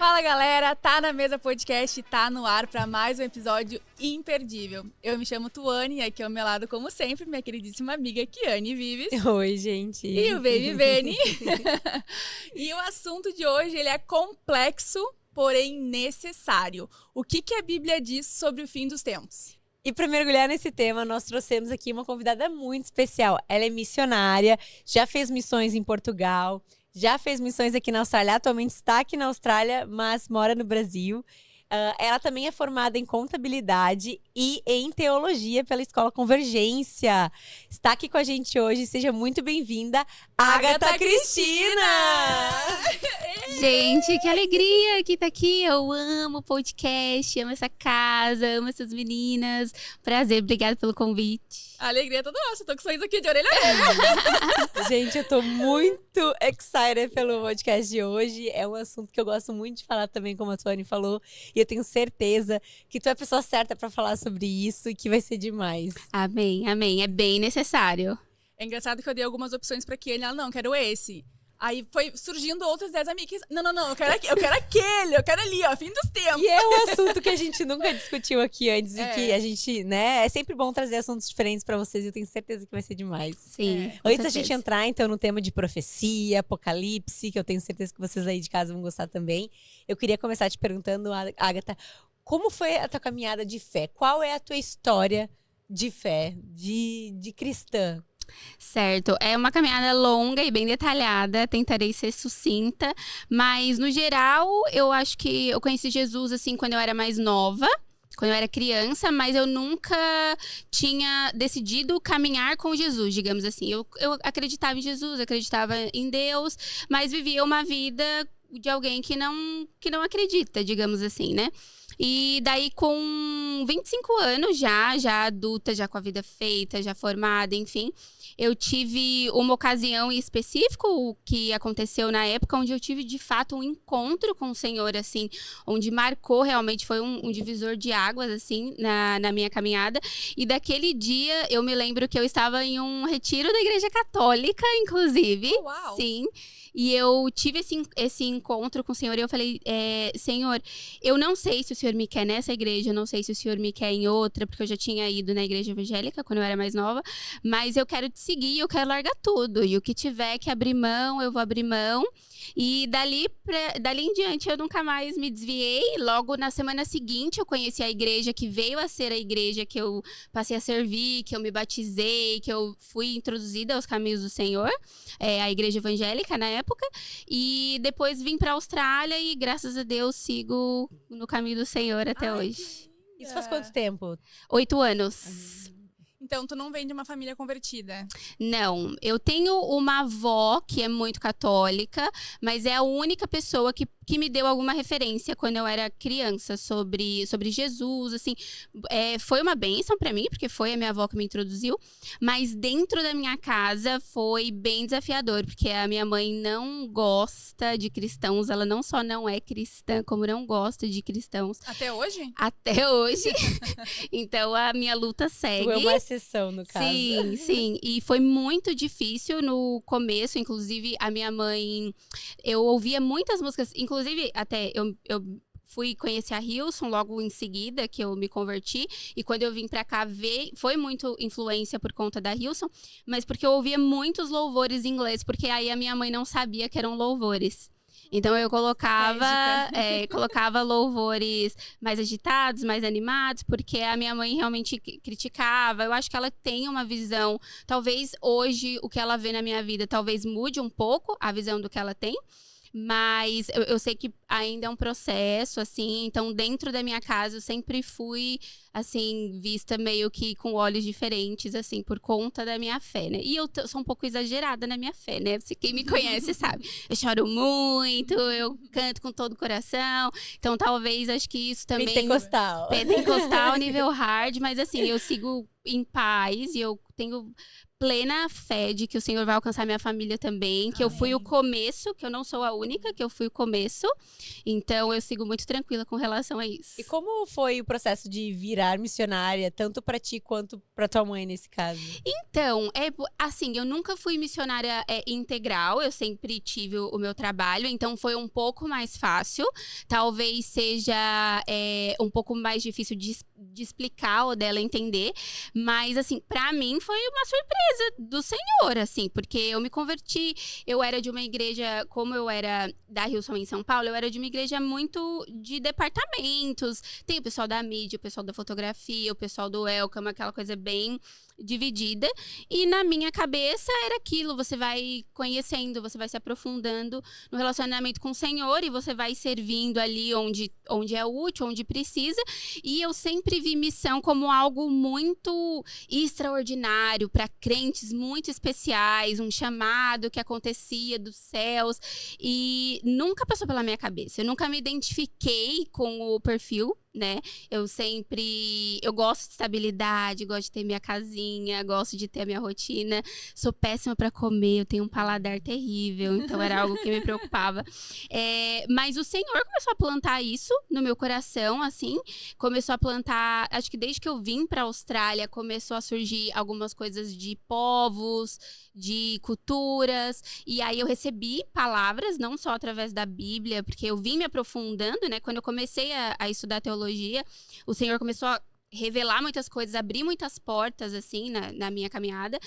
Fala galera, Tá na Mesa Podcast, tá no ar para mais um episódio imperdível. Eu me chamo Tuane e aqui ao meu lado, como sempre, minha queridíssima amiga Kiane Vives. Oi, gente. E o Baby Benny. E o assunto de hoje ele é complexo, porém necessário. O que a Bíblia diz sobre o fim dos tempos? E para mergulhar nesse tema, nós trouxemos aqui uma convidada muito especial. Ela é missionária, já fez missões em Portugal, já fez missões aqui na Austrália, atualmente está aqui na Austrália, mas mora no Brasil. Ela também é formada em contabilidade e em teologia pela Escola Convergência. Está aqui com a gente hoje, seja muito bem-vinda, Agatha Cristina! Gente, que alegria que tá aqui. Eu amo o podcast, amo essa casa, amo essas meninas. Prazer, obrigada pelo convite. A alegria é toda nossa, tô com sorriso aqui de orelha a orelha. Gente, eu tô muito excited pelo podcast de hoje. É um assunto que eu gosto muito de falar também, como a Tuane falou. E eu tenho certeza que tu é a pessoa certa pra falar sobre isso e que vai ser demais. Amém, amém. É bem necessário. É engraçado que eu dei algumas opções pra Kiane, ela não, quero esse. Aí foi surgindo outras ideias amigas. Não, eu quero aquele, eu quero ali, ó, fim dos tempos. E é um assunto que a gente nunca discutiu aqui antes e que a gente, né, é sempre bom trazer assuntos diferentes pra vocês e eu tenho certeza que vai ser demais. Sim. Antes da gente entrar, então, no tema de profecia, apocalipse, que eu tenho certeza que vocês aí de casa vão gostar também, eu queria começar te perguntando, Agatha, como foi a tua caminhada de fé? Qual é a tua história de fé, de cristã? Certo, é uma caminhada longa e bem detalhada, tentarei ser sucinta, mas no geral eu acho que eu conheci Jesus assim quando eu era mais nova, quando eu era criança, mas eu nunca tinha decidido caminhar com Jesus, digamos assim. Eu acreditava em Jesus, acreditava em Deus, mas vivia uma vida de alguém que não acredita, digamos assim, né? E daí com 25 anos já adulta, já com a vida feita, já formada, enfim, eu tive uma ocasião em específico que aconteceu na época onde eu tive de fato um encontro com o Senhor, assim, onde marcou realmente, foi um divisor de águas, assim, na minha caminhada. E daquele dia eu me lembro que eu estava em um retiro da Igreja Católica, inclusive. Oh, uau. Sim. E eu tive esse encontro com o Senhor e eu falei, Senhor, eu não sei se o Senhor me quer nessa igreja, eu não sei se o Senhor me quer em outra, porque eu já tinha ido na igreja evangélica quando eu era mais nova, mas eu quero te seguir, eu quero largar tudo. E o que tiver que abrir mão, eu vou abrir mão. E dali em diante eu nunca mais me desviei. Logo na semana seguinte eu conheci a igreja que veio a ser a igreja que eu passei a servir, que eu me batizei, que eu fui introduzida aos caminhos do Senhor, a igreja evangélica na época. E depois vim pra Austrália e graças a Deus sigo no caminho do Senhor até hoje. Isso faz quanto tempo? 8 anos. Então, tu não vem de uma família convertida? Não, eu tenho uma avó que é muito católica, mas é a única pessoa que me deu alguma referência quando eu era criança sobre Jesus, assim, foi uma bênção pra mim, porque foi a minha avó que me introduziu, mas dentro da minha casa foi bem desafiador, porque a minha mãe não gosta de cristãos, ela não só não é cristã, como não gosta de cristãos. Até hoje? Até hoje. Então a minha luta segue. Tu é uma exceção, no caso. Sim. E foi muito difícil no começo, inclusive a minha mãe, eu ouvia muitas músicas, inclusive até eu fui conhecer a Hillsong logo em seguida que eu me converti, e quando eu vim pra cá foi muito influência por conta da Hillsong, mas porque eu ouvia muitos louvores em inglês, porque aí a minha mãe não sabia que eram louvores. Então eu colocava louvores mais agitados, mais animados, porque a minha mãe realmente criticava. Eu acho que ela tem uma visão, talvez hoje o que ela vê na minha vida talvez mude um pouco a visão do que ela tem. Mas eu sei que ainda é um processo, assim, então dentro da minha casa eu sempre fui, assim, vista meio que com olhos diferentes, assim, por conta da minha fé, né? E eu sou um pouco exagerada na minha fé, né? Quem me conhece sabe. Eu choro muito, eu canto com todo o coração, então talvez acho que isso também... Pentecostal, nível hard, mas assim, eu sigo em paz e eu tenho plena fé de que o Senhor vai alcançar minha família também, que eu fui o começo, que eu não sou a única, que eu fui o começo. Então, eu sigo muito tranquila com relação a isso. E como foi o processo de virar missionária, tanto pra ti quanto pra tua mãe, nesse caso? Então, assim, eu nunca fui missionária integral, eu sempre tive o meu trabalho, então foi um pouco mais fácil. Talvez seja um pouco mais difícil de explicar ou dela entender, mas, assim, pra mim foi uma surpresa do Senhor, assim, porque eu me converti, eu era de uma igreja, como eu era da Hillsong em São Paulo, eu era de uma igreja muito de departamentos, tem o pessoal da mídia, o pessoal da fotografia, o pessoal do welcome, aquela coisa bem dividida, e na minha cabeça era aquilo, você vai conhecendo, você vai se aprofundando no relacionamento com o Senhor, e você vai servindo ali onde é útil, onde precisa, e eu sempre vi missão como algo muito extraordinário, para crentes muito especiais, um chamado que acontecia dos céus, e nunca passou pela minha cabeça, eu nunca me identifiquei com o perfil, né? Eu gosto de estabilidade, gosto de ter minha casinha, gosto de ter a minha rotina. Sou péssima para comer, eu tenho um paladar terrível, então era algo que me preocupava. Mas o Senhor começou a plantar isso no meu coração, assim, começou a plantar, acho que desde que eu vim para a Austrália, começou a surgir algumas coisas de povos, de culturas, e aí eu recebi palavras, não só através da Bíblia, porque eu vim me aprofundando, né? Quando eu comecei a estudar teologia, o Senhor começou a revelar muitas coisas, abrir muitas portas, assim, na minha caminhada.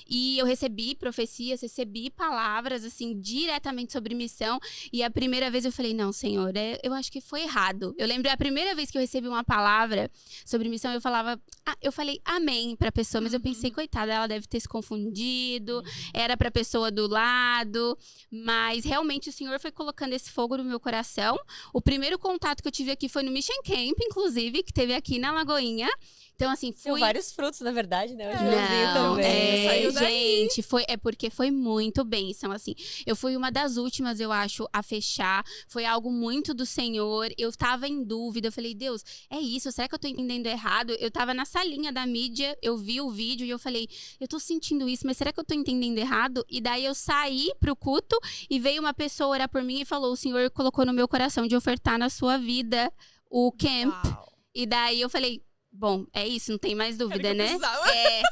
E eu recebi profecias, recebi palavras, assim, diretamente sobre missão. E a primeira vez eu falei, não, Senhor, eu acho que foi errado. Eu lembro a primeira vez que eu recebi uma palavra sobre missão, eu falei amém pra pessoa, mas eu pensei, coitada, ela deve ter se confundido, era pra pessoa do lado. Mas realmente o Senhor foi colocando esse fogo no meu coração. O primeiro contato que eu tive aqui foi no Mission Camp, inclusive, que teve aqui na Lagoinha. Então, assim, Tem vários frutos, na verdade, né? O de Não, também. Saiu daí. gente, porque foi muito bênção, assim. Eu fui uma das últimas, eu acho, a fechar. Foi algo muito do Senhor. Eu tava em dúvida, eu falei, Deus, é isso? Será que eu tô entendendo errado? Eu tava na salinha da mídia, eu vi o vídeo e eu falei, eu tô sentindo isso, mas será que eu tô entendendo errado? E daí eu saí pro culto e veio uma pessoa orar por mim e falou, o Senhor colocou no meu coração de ofertar na sua vida o camp. Uau. E daí eu falei, bom, é isso, não tem mais dúvida, Era o que eu né? precisava.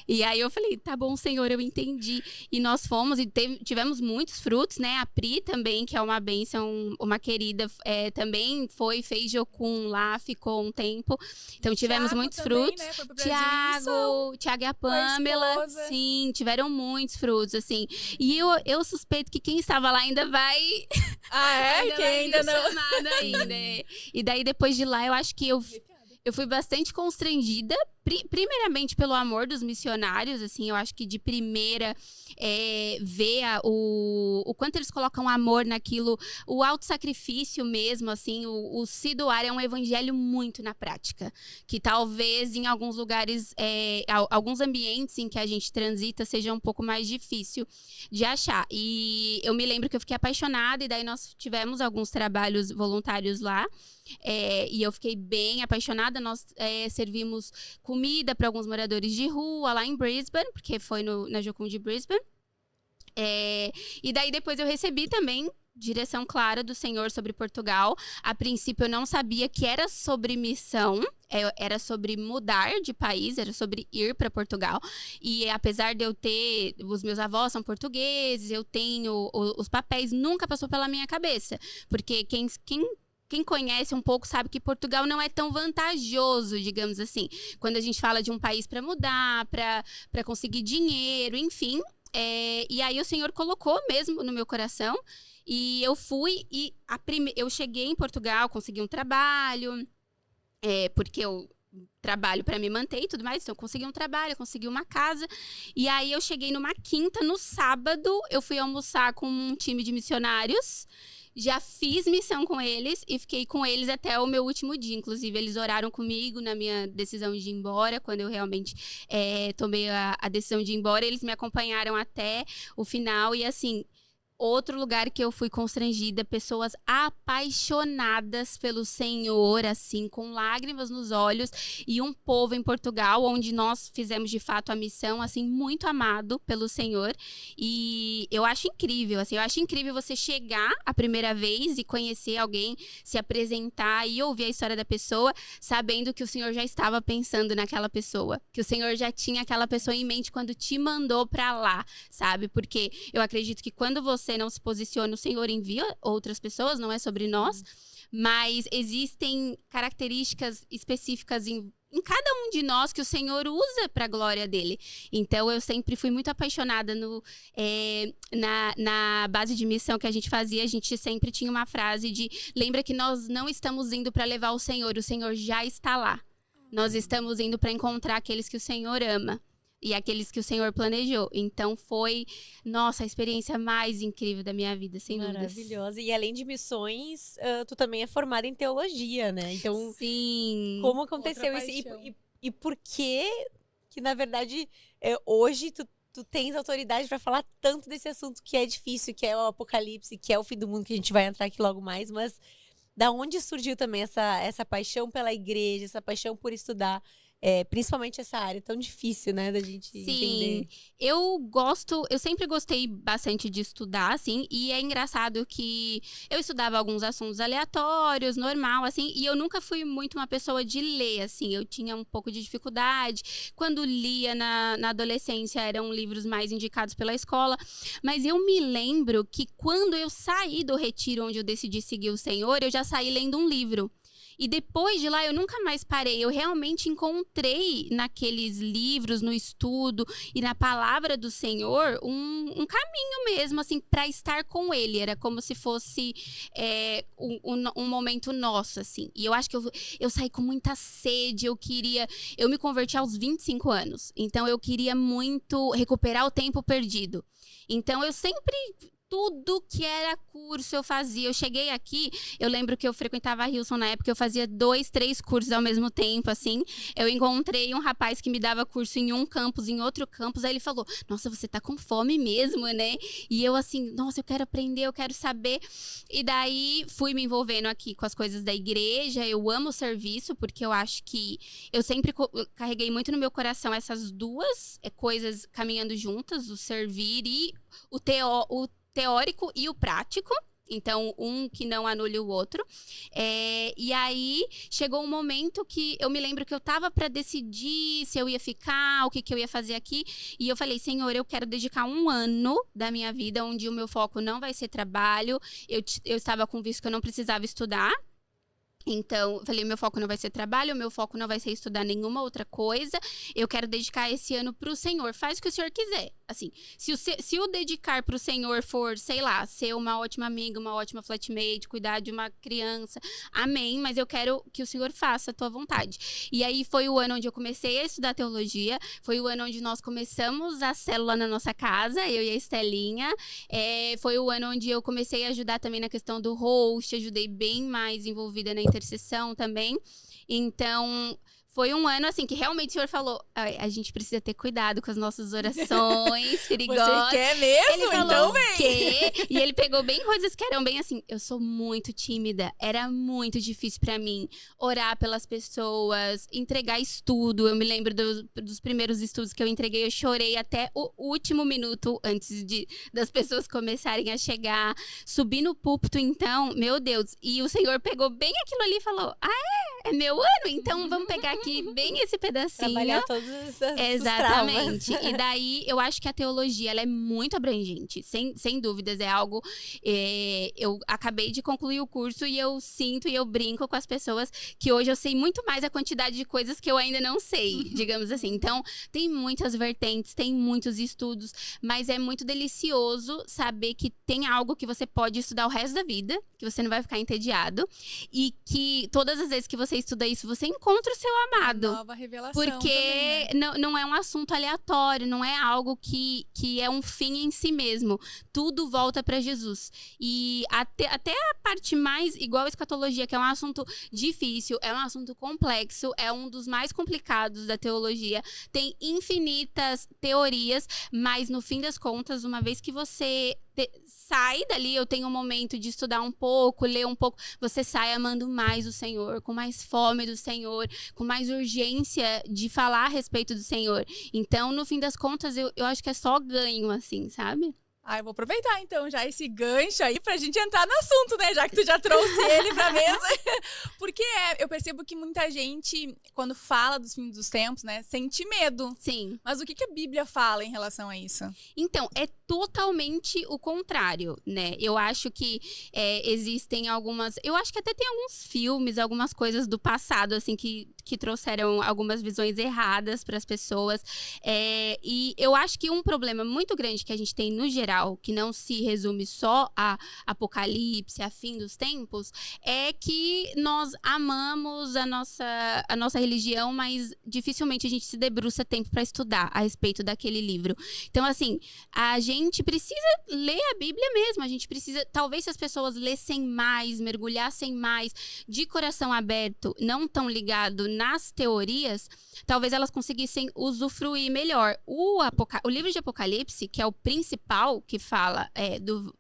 E aí eu falei, tá bom, Senhor, eu entendi. E nós fomos e tivemos muitos frutos, né? A Pri também, que é uma bênção, uma querida, também fez Jocum lá, ficou um tempo. Então tivemos Thiago muitos também, frutos. né? Foi pro Brasil em missão. Thiago e a a Pamela, esposa. sim, tiveram muitos frutos, assim. E eu suspeito que quem estava lá ainda vai... Ah, é? ainda Que vai ainda ser não. chamado ainda. E daí, depois de lá, eu acho que eu fui bastante constrangida, primeiramente pelo amor dos missionários, assim, eu acho que de primeira ver o quanto eles colocam amor naquilo, o autossacrifício mesmo, assim, o se doar é um evangelho muito na prática, que talvez em alguns lugares, alguns ambientes em que a gente transita seja um pouco mais difícil de achar. E eu me lembro que eu fiquei apaixonada e daí nós tivemos alguns trabalhos voluntários lá, e eu fiquei bem apaixonada. Nós servimos comida para alguns moradores de rua lá em Brisbane, porque foi na Jocum de Brisbane. E daí depois eu recebi também direção clara do Senhor sobre Portugal. A princípio eu não sabia que era sobre missão, era sobre mudar de país, era sobre ir para Portugal. E apesar de eu ter, os meus avós são portugueses, eu tenho os papéis, nunca passou pela minha cabeça. Porque quem conhece um pouco sabe que Portugal não é tão vantajoso, digamos assim. Quando a gente fala de um país para mudar, para conseguir dinheiro, enfim. E aí o Senhor colocou mesmo no meu coração. E eu fui e eu cheguei em Portugal, consegui um trabalho, porque eu trabalho para me manter e tudo mais. Então eu consegui um trabalho, consegui uma casa. E aí eu cheguei numa quinta, no sábado, eu fui almoçar com um time de missionários. Já fiz missão com eles e fiquei com eles até o meu último dia. Inclusive, eles oraram comigo na minha decisão de ir embora. Quando eu realmente tomei a decisão de ir embora, eles me acompanharam até o final. E assim, Outro lugar que eu fui constrangida, pessoas apaixonadas pelo Senhor, assim, com lágrimas nos olhos, e um povo em Portugal, onde nós fizemos de fato a missão, assim, muito amado pelo Senhor. E eu acho incrível, assim, eu acho incrível você chegar a primeira vez e conhecer alguém, se apresentar e ouvir a história da pessoa, sabendo que o Senhor já estava pensando naquela pessoa, que o Senhor já tinha aquela pessoa em mente quando te mandou pra lá, sabe? Porque eu acredito que quando você não se posiciona, o Senhor envia outras pessoas, não é sobre nós, mas existem características específicas em cada um de nós que o Senhor usa para a glória dele. Então, eu sempre fui muito apaixonada na base de missão que a gente fazia. A gente sempre tinha uma frase de: lembra que nós não estamos indo para levar o Senhor já está lá. Nós estamos indo para encontrar aqueles que o Senhor ama e aqueles que o Senhor planejou. Então foi, nossa, a experiência mais incrível da minha vida, sem dúvidas. Maravilhosa. E além de missões, tu também é formada em teologia, né? Então, sim, como aconteceu isso? E por que, na verdade, hoje tu tens autoridade para falar tanto desse assunto que é difícil, que é o apocalipse, que é o fim do mundo, que a gente vai entrar aqui logo mais, mas da onde surgiu também essa paixão pela igreja, essa paixão por estudar? Principalmente essa área tão difícil, né, da gente entender. Eu sempre gostei bastante de estudar, assim, e é engraçado que eu estudava alguns assuntos aleatórios, normal, assim, e eu nunca fui muito uma pessoa de ler, assim, eu tinha um pouco de dificuldade. Quando lia na adolescência, eram livros mais indicados pela escola, mas eu me lembro que quando eu saí do retiro onde eu decidi seguir o Senhor, eu já saí lendo um livro. E depois de lá, eu nunca mais parei. Eu realmente encontrei naqueles livros, no estudo e na palavra do Senhor, um caminho mesmo, assim, para estar com Ele. Era como se fosse um momento nosso, assim. E eu acho que eu saí com muita sede. Eu me converti aos 25 anos. Então, eu queria muito recuperar o tempo perdido. Então, eu sempre... Tudo que era curso eu fazia. Eu cheguei aqui, eu lembro que eu frequentava a Hilson na época, eu fazia 2, 3 cursos ao mesmo tempo, assim. Eu encontrei um rapaz que me dava curso em um campus, em outro campus. Aí ele falou: nossa, você tá com fome mesmo, né? E eu assim, nossa, eu quero aprender, eu quero saber. E daí fui me envolvendo aqui com as coisas da igreja. Eu amo o serviço, porque eu acho que eu sempre carreguei muito no meu coração essas duas coisas caminhando juntas, o servir e o teórico e o prático. Então, um que não anule o outro. E aí, chegou um momento que eu me lembro que eu tava para decidir se eu ia ficar, o que eu ia fazer aqui. E eu falei: Senhor, eu quero dedicar 1 ano da minha vida onde o meu foco não vai ser trabalho. Eu estava com visto que eu não precisava estudar. Então, eu falei: meu foco não vai ser trabalho, meu foco não vai ser estudar nenhuma outra coisa. Eu quero dedicar esse ano pro Senhor. Faz o que o Senhor quiser. Assim, se o dedicar pro Senhor for, sei lá, ser uma ótima amiga, uma ótima flatmate, cuidar de uma criança, amém, mas eu quero que o Senhor faça a tua vontade. E aí foi o ano onde eu comecei a estudar teologia, foi o ano onde nós começamos a célula na nossa casa, eu e a Estelinha. Foi o ano onde eu comecei a ajudar também na questão do host, ajudei bem mais envolvida na intercessão também. Então, foi um ano, assim, que realmente o Senhor falou: a gente precisa ter cuidado com as nossas orações perigosas. Você quer mesmo? Ele falou, então o vem! quê? E ele pegou bem coisas que eram bem assim. Eu sou muito tímida. Era muito difícil pra mim orar pelas pessoas, entregar estudo. Eu me lembro dos primeiros estudos que eu entreguei. Eu chorei até o último minuto antes das pessoas começarem a chegar. Subi no púlpito, então, meu Deus. E o Senhor pegou bem aquilo ali e falou: é meu ano? Então vamos pegar aqui bem esse pedacinho. Trabalhar todos os Exatamente. traumas. E daí, eu acho que a teologia, ela é muito abrangente. Sem dúvidas, é algo... eu acabei de concluir o curso e eu sinto e eu brinco com as pessoas que hoje eu sei muito mais a quantidade de coisas que eu ainda não sei, digamos assim. Então, tem muitas vertentes, tem muitos estudos, mas é muito delicioso saber que tem algo que você pode estudar o resto da vida, que você não vai ficar entediado, e que todas as vezes que você estuda isso, você encontra o seu amado. Nova revelação Porque também, né? não é um assunto aleatório, não é algo que é um fim em si mesmo. Tudo volta para Jesus. E até a parte mais, igual a escatologia, que é um assunto difícil, é um assunto complexo, é um dos mais complicados da teologia. Tem infinitas teorias, mas no fim das contas, uma vez que você sai dali, eu tenho um momento de estudar um pouco, ler um pouco. Você sai amando mais o Senhor, com mais fome do Senhor, com mais urgência de falar a respeito do Senhor. Então, no fim das contas, eu acho que é só ganho, assim, sabe? Eu vou aproveitar, então, já esse gancho aí pra gente entrar no assunto, né? Já que tu já trouxe ele pra mesa. Porque eu percebo que muita gente, quando fala dos fins dos tempos, né, sente medo. Sim. Mas o que a Bíblia fala em relação a isso? Então, é totalmente o contrário, né? Eu acho que existem algumas... Eu acho que até tem alguns filmes, algumas coisas do passado, assim, que trouxeram algumas visões erradas para as pessoas. E eu acho que um problema muito grande que a gente tem no geral, que não se resume só a Apocalipse, a fim dos tempos, é que nós amamos a nossa religião, mas dificilmente a gente se debruça tempo para estudar a respeito daquele livro. Então, assim, a gente precisa ler a Bíblia mesmo, a gente precisa, talvez se as pessoas lessem mais, mergulhassem mais, de coração aberto, não tão ligado nas teorias, talvez elas conseguissem usufruir melhor. O livro de Apocalipse, que é o principal, que fala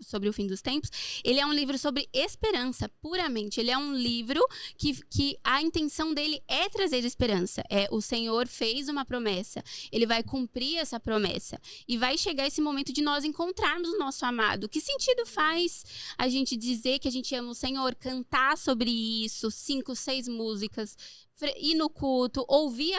sobre o fim dos tempos, ele é um livro sobre esperança, puramente. Ele é um livro que a intenção dele é trazer esperança. O Senhor fez uma promessa, ele vai cumprir essa promessa. E vai chegar esse momento de nós encontrarmos o nosso amado. Que sentido faz a gente dizer que a gente ama o Senhor, cantar sobre isso, 5, 6 músicas, ir no culto, ouvir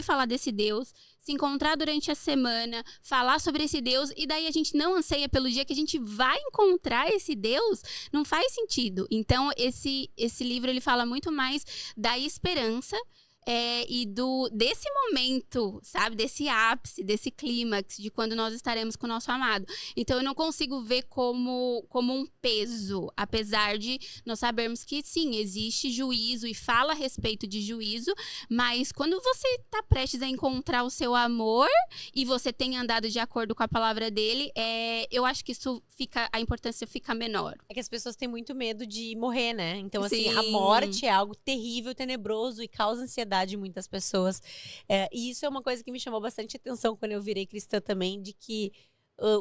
falar desse Deus, se encontrar durante a semana, falar sobre esse Deus, e daí a gente não anseia pelo dia que a gente vai encontrar esse Deus? Não faz sentido. Então, esse livro, ele fala muito mais da esperança, e desse momento, sabe? Desse ápice, desse clímax, de quando nós estaremos com o nosso amado. Então, eu não consigo ver como um peso, apesar de nós sabermos que, sim, existe juízo e fala a respeito de juízo, mas quando você está prestes a encontrar o seu amor e você tem andado de acordo com a palavra dele, eu acho que a importância fica menor. É que as pessoas têm muito medo de morrer, né? Então, assim, Sim. a morte é algo terrível, tenebroso e causa ansiedade em muitas pessoas. E isso é uma coisa que me chamou bastante atenção quando eu virei cristã também, de que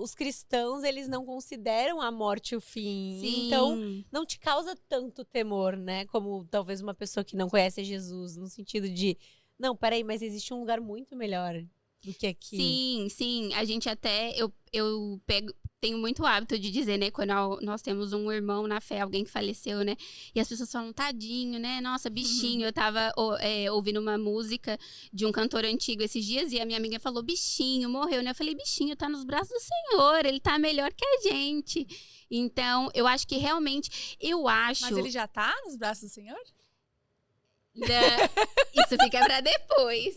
os cristãos, eles não consideram a morte o fim. Sim. Então, não te causa tanto temor, né? Como talvez uma pessoa que não conhece Jesus, no sentido de, não, peraí, mas existe um lugar muito melhor do que aqui. Sim, sim. A gente até, eu tenho muito hábito de dizer, né, quando nós temos um irmão na fé, alguém que faleceu, né, e as pessoas falam, tadinho, né, nossa, bichinho. Eu tava ouvindo uma música de um cantor antigo esses dias e a minha amiga falou, bichinho, morreu, né, eu falei, bichinho, tá nos braços do Senhor, ele tá melhor que a gente. Então, eu acho que realmente, Mas ele já tá nos braços do Senhor? Isso fica pra depois.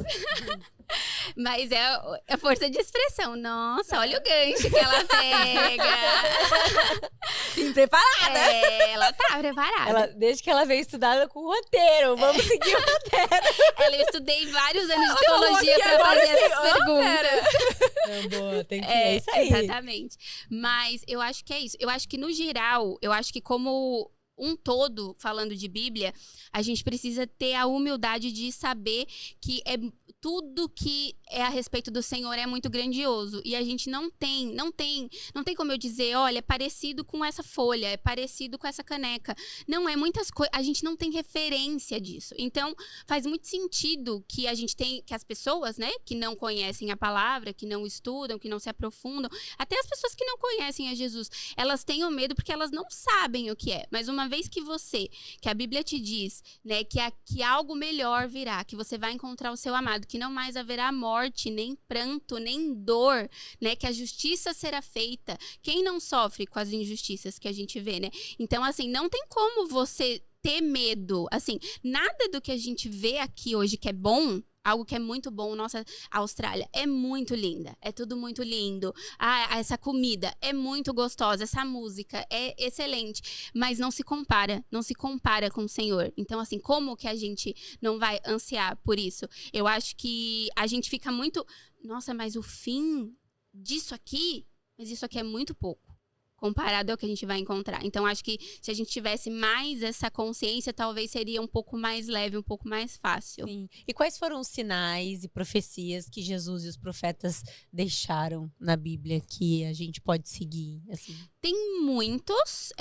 Mas é a força de expressão. Nossa, olha o gancho que ela pega. Sim, preparada. Ela tá preparada. Desde que ela veio estudada com o roteiro. Vamos seguir o roteiro. Eu estudei vários anos de teologia pra fazer essas perguntas. Boa, tem que é isso aí. Exatamente. Mas eu acho que é isso. Eu acho que, no geral, eu acho que como um todo, falando de Bíblia, a gente precisa ter a humildade de saber que tudo que é a respeito do Senhor é muito grandioso. E a gente não tem como eu dizer, olha, é parecido com essa folha, é parecido com essa caneca. Não, é muitas coisas, a gente não tem referência disso. Então, faz muito sentido que que as pessoas, né, que não conhecem a palavra, que não estudam, que não se aprofundam, até as pessoas que não conhecem a Jesus, elas tenham medo porque elas não sabem o que é. Mas uma vez que a Bíblia te diz, né, que algo melhor virá, que você vai encontrar o seu amado, que não mais haverá morte, nem pranto, nem dor, né? Que a justiça será feita. Quem não sofre com as injustiças que a gente vê, né? Então, assim, não tem como você ter medo. Assim, nada do que a gente vê aqui hoje que é bom, algo que é muito bom, nossa, a Austrália é muito linda, é tudo muito lindo. Essa comida é muito gostosa, essa música é excelente, mas não se compara com o Senhor. Então, assim, como que a gente não vai ansiar por isso? Eu acho que a gente fica muito, nossa, mas o fim disso aqui, mas isso aqui é muito pouco. comparado ao que a gente vai encontrar. Então, acho que se a gente tivesse mais essa consciência, talvez seria um pouco mais leve, um pouco mais fácil. Sim. E quais foram os sinais e profecias que Jesus e os profetas deixaram na Bíblia que a gente pode seguir? Assim? Tem muitos.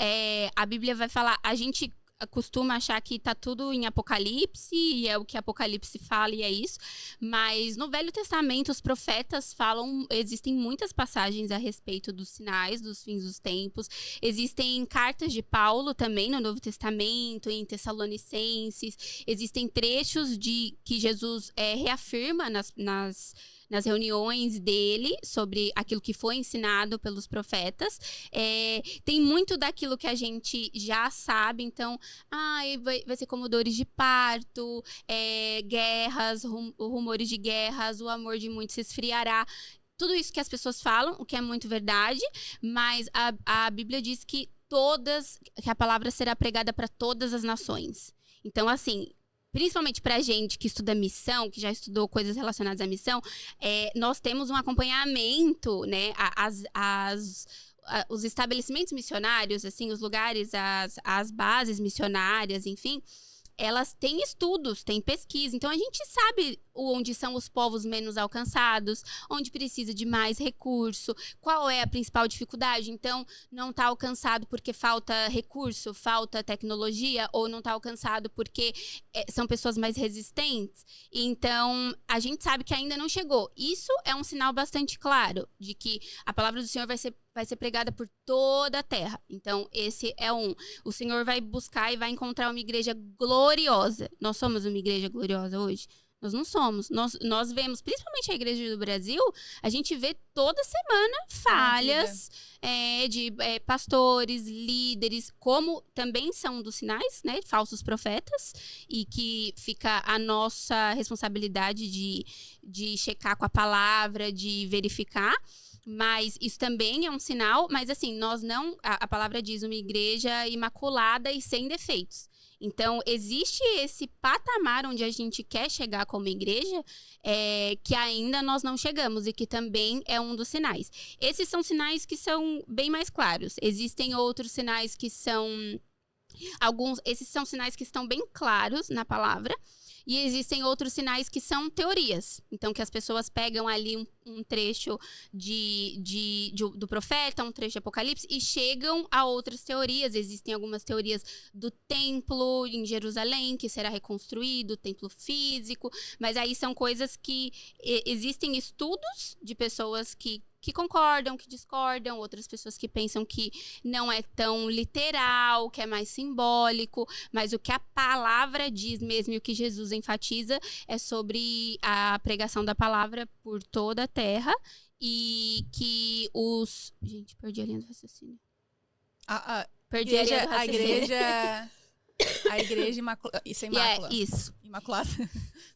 A Bíblia vai falar... A gente costuma achar que tá tudo em Apocalipse, e é o que Apocalipse fala, e é isso. Mas no Velho Testamento, os profetas falam... Existem muitas passagens a respeito dos sinais, dos fins dos tempos. Existem cartas de Paulo também no Novo Testamento, em Tessalonicenses. Existem trechos que Jesus reafirma nas reuniões dele sobre aquilo que foi ensinado pelos profetas. Tem muito daquilo que a gente já sabe, então, vai ser como dores de parto, guerras, rumores de guerras, o amor de muitos se esfriará. Tudo isso que as pessoas falam, o que é muito verdade, mas a Bíblia diz que a palavra será pregada para todas as nações. Então, assim, principalmente pra gente que estuda missão, que já estudou coisas relacionadas à missão, nós temos um acompanhamento, né? Os estabelecimentos missionários, assim, os lugares, as bases missionárias, enfim, elas têm estudos, têm pesquisa. Então, a gente sabe onde são os povos menos alcançados, onde precisa de mais recurso, qual é a principal dificuldade. Então, não está alcançado porque falta recurso, falta tecnologia, ou não está alcançado porque são pessoas mais resistentes. Então, a gente sabe que ainda não chegou. Isso é um sinal bastante claro de que a palavra do Senhor vai ser pregada por toda a terra. Então, esse é o Senhor vai buscar e vai encontrar uma igreja gloriosa. Nós somos uma igreja gloriosa hoje? Nós não somos. Nós vemos, principalmente a igreja do Brasil, a gente vê toda semana falhas de pastores, líderes, como também são dos sinais, né? Falsos profetas, e que fica a nossa responsabilidade de checar com a palavra, de verificar. Mas isso também é um sinal, mas assim, nós não... A palavra diz uma igreja imaculada e sem defeitos. Então, existe esse patamar onde a gente quer chegar como igreja, que ainda nós não chegamos, e que também é um dos sinais. Esses são sinais que são bem mais claros. Existem outros sinais que são... Esses são sinais que estão bem claros na palavra. E existem outros sinais que são teorias. Então, que as pessoas pegam ali um trecho do profeta, um trecho de Apocalipse, e chegam a outras teorias. Existem algumas teorias do templo em Jerusalém, que será reconstruído, o templo físico. Mas aí são coisas que... Existem estudos de pessoas que concordam, que discordam, outras pessoas que pensam que não é tão literal, que é mais simbólico, mas o que a palavra diz mesmo, e o que Jesus enfatiza, é sobre a pregação da palavra por toda a terra, e que os... Gente, perdi a linha do raciocínio. Perdi a linha do raciocínio. A igreja sem mácula. Isso. Imaculada.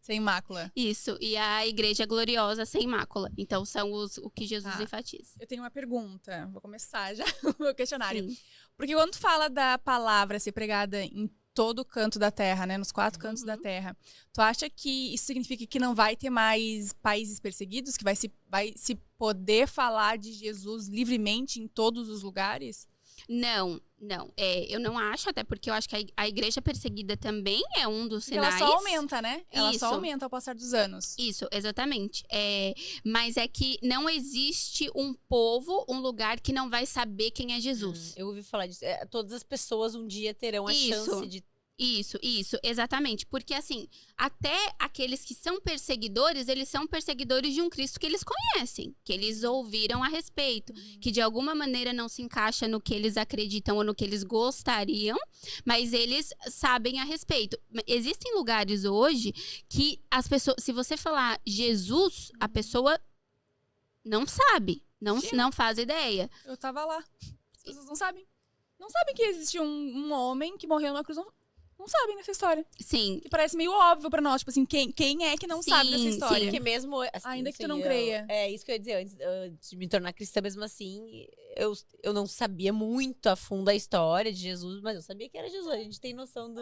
Sem mácula. Isso. E a igreja gloriosa sem mácula. Então, são o que Jesus enfatiza. Eu tenho uma pergunta. Vou começar já o meu questionário. Sim. Porque quando tu fala da palavra ser pregada em todo canto da terra, né? Nos 4 cantos da terra. Tu acha que isso significa que não vai ter mais países perseguidos? Que vai se poder falar de Jesus livremente em todos os lugares? Não. Eu não acho, até porque eu acho que a igreja perseguida também é um dos sinais. Ela só aumenta, né? Ela Isso. só aumenta ao passar dos anos. Isso, exatamente. Mas é que não existe um povo, um lugar que não vai saber quem é Jesus. Eu ouvi falar disso. Todas as pessoas um dia terão a Isso. chance de... Isso, exatamente. Porque, assim, até aqueles que são perseguidores, eles são perseguidores de um Cristo que eles conhecem, que eles ouviram a respeito, que de alguma maneira não se encaixa no que eles acreditam ou no que eles gostariam, mas eles sabem a respeito. Existem lugares hoje que as pessoas, se você falar Jesus, a pessoa não sabe, não faz ideia. Eu tava lá. As pessoas não sabem. Não sabem que existe um homem que morreu numa cruz. Não sabem dessa história. Sim. Que parece meio óbvio pra nós. Tipo assim, quem é que não sabe dessa história? Sim, que mesmo... Assim, ainda que tu não creia. Isso que eu ia dizer. Antes de me tornar cristã, mesmo assim, eu não sabia muito a fundo a história de Jesus, mas eu sabia que era Jesus. A gente tem noção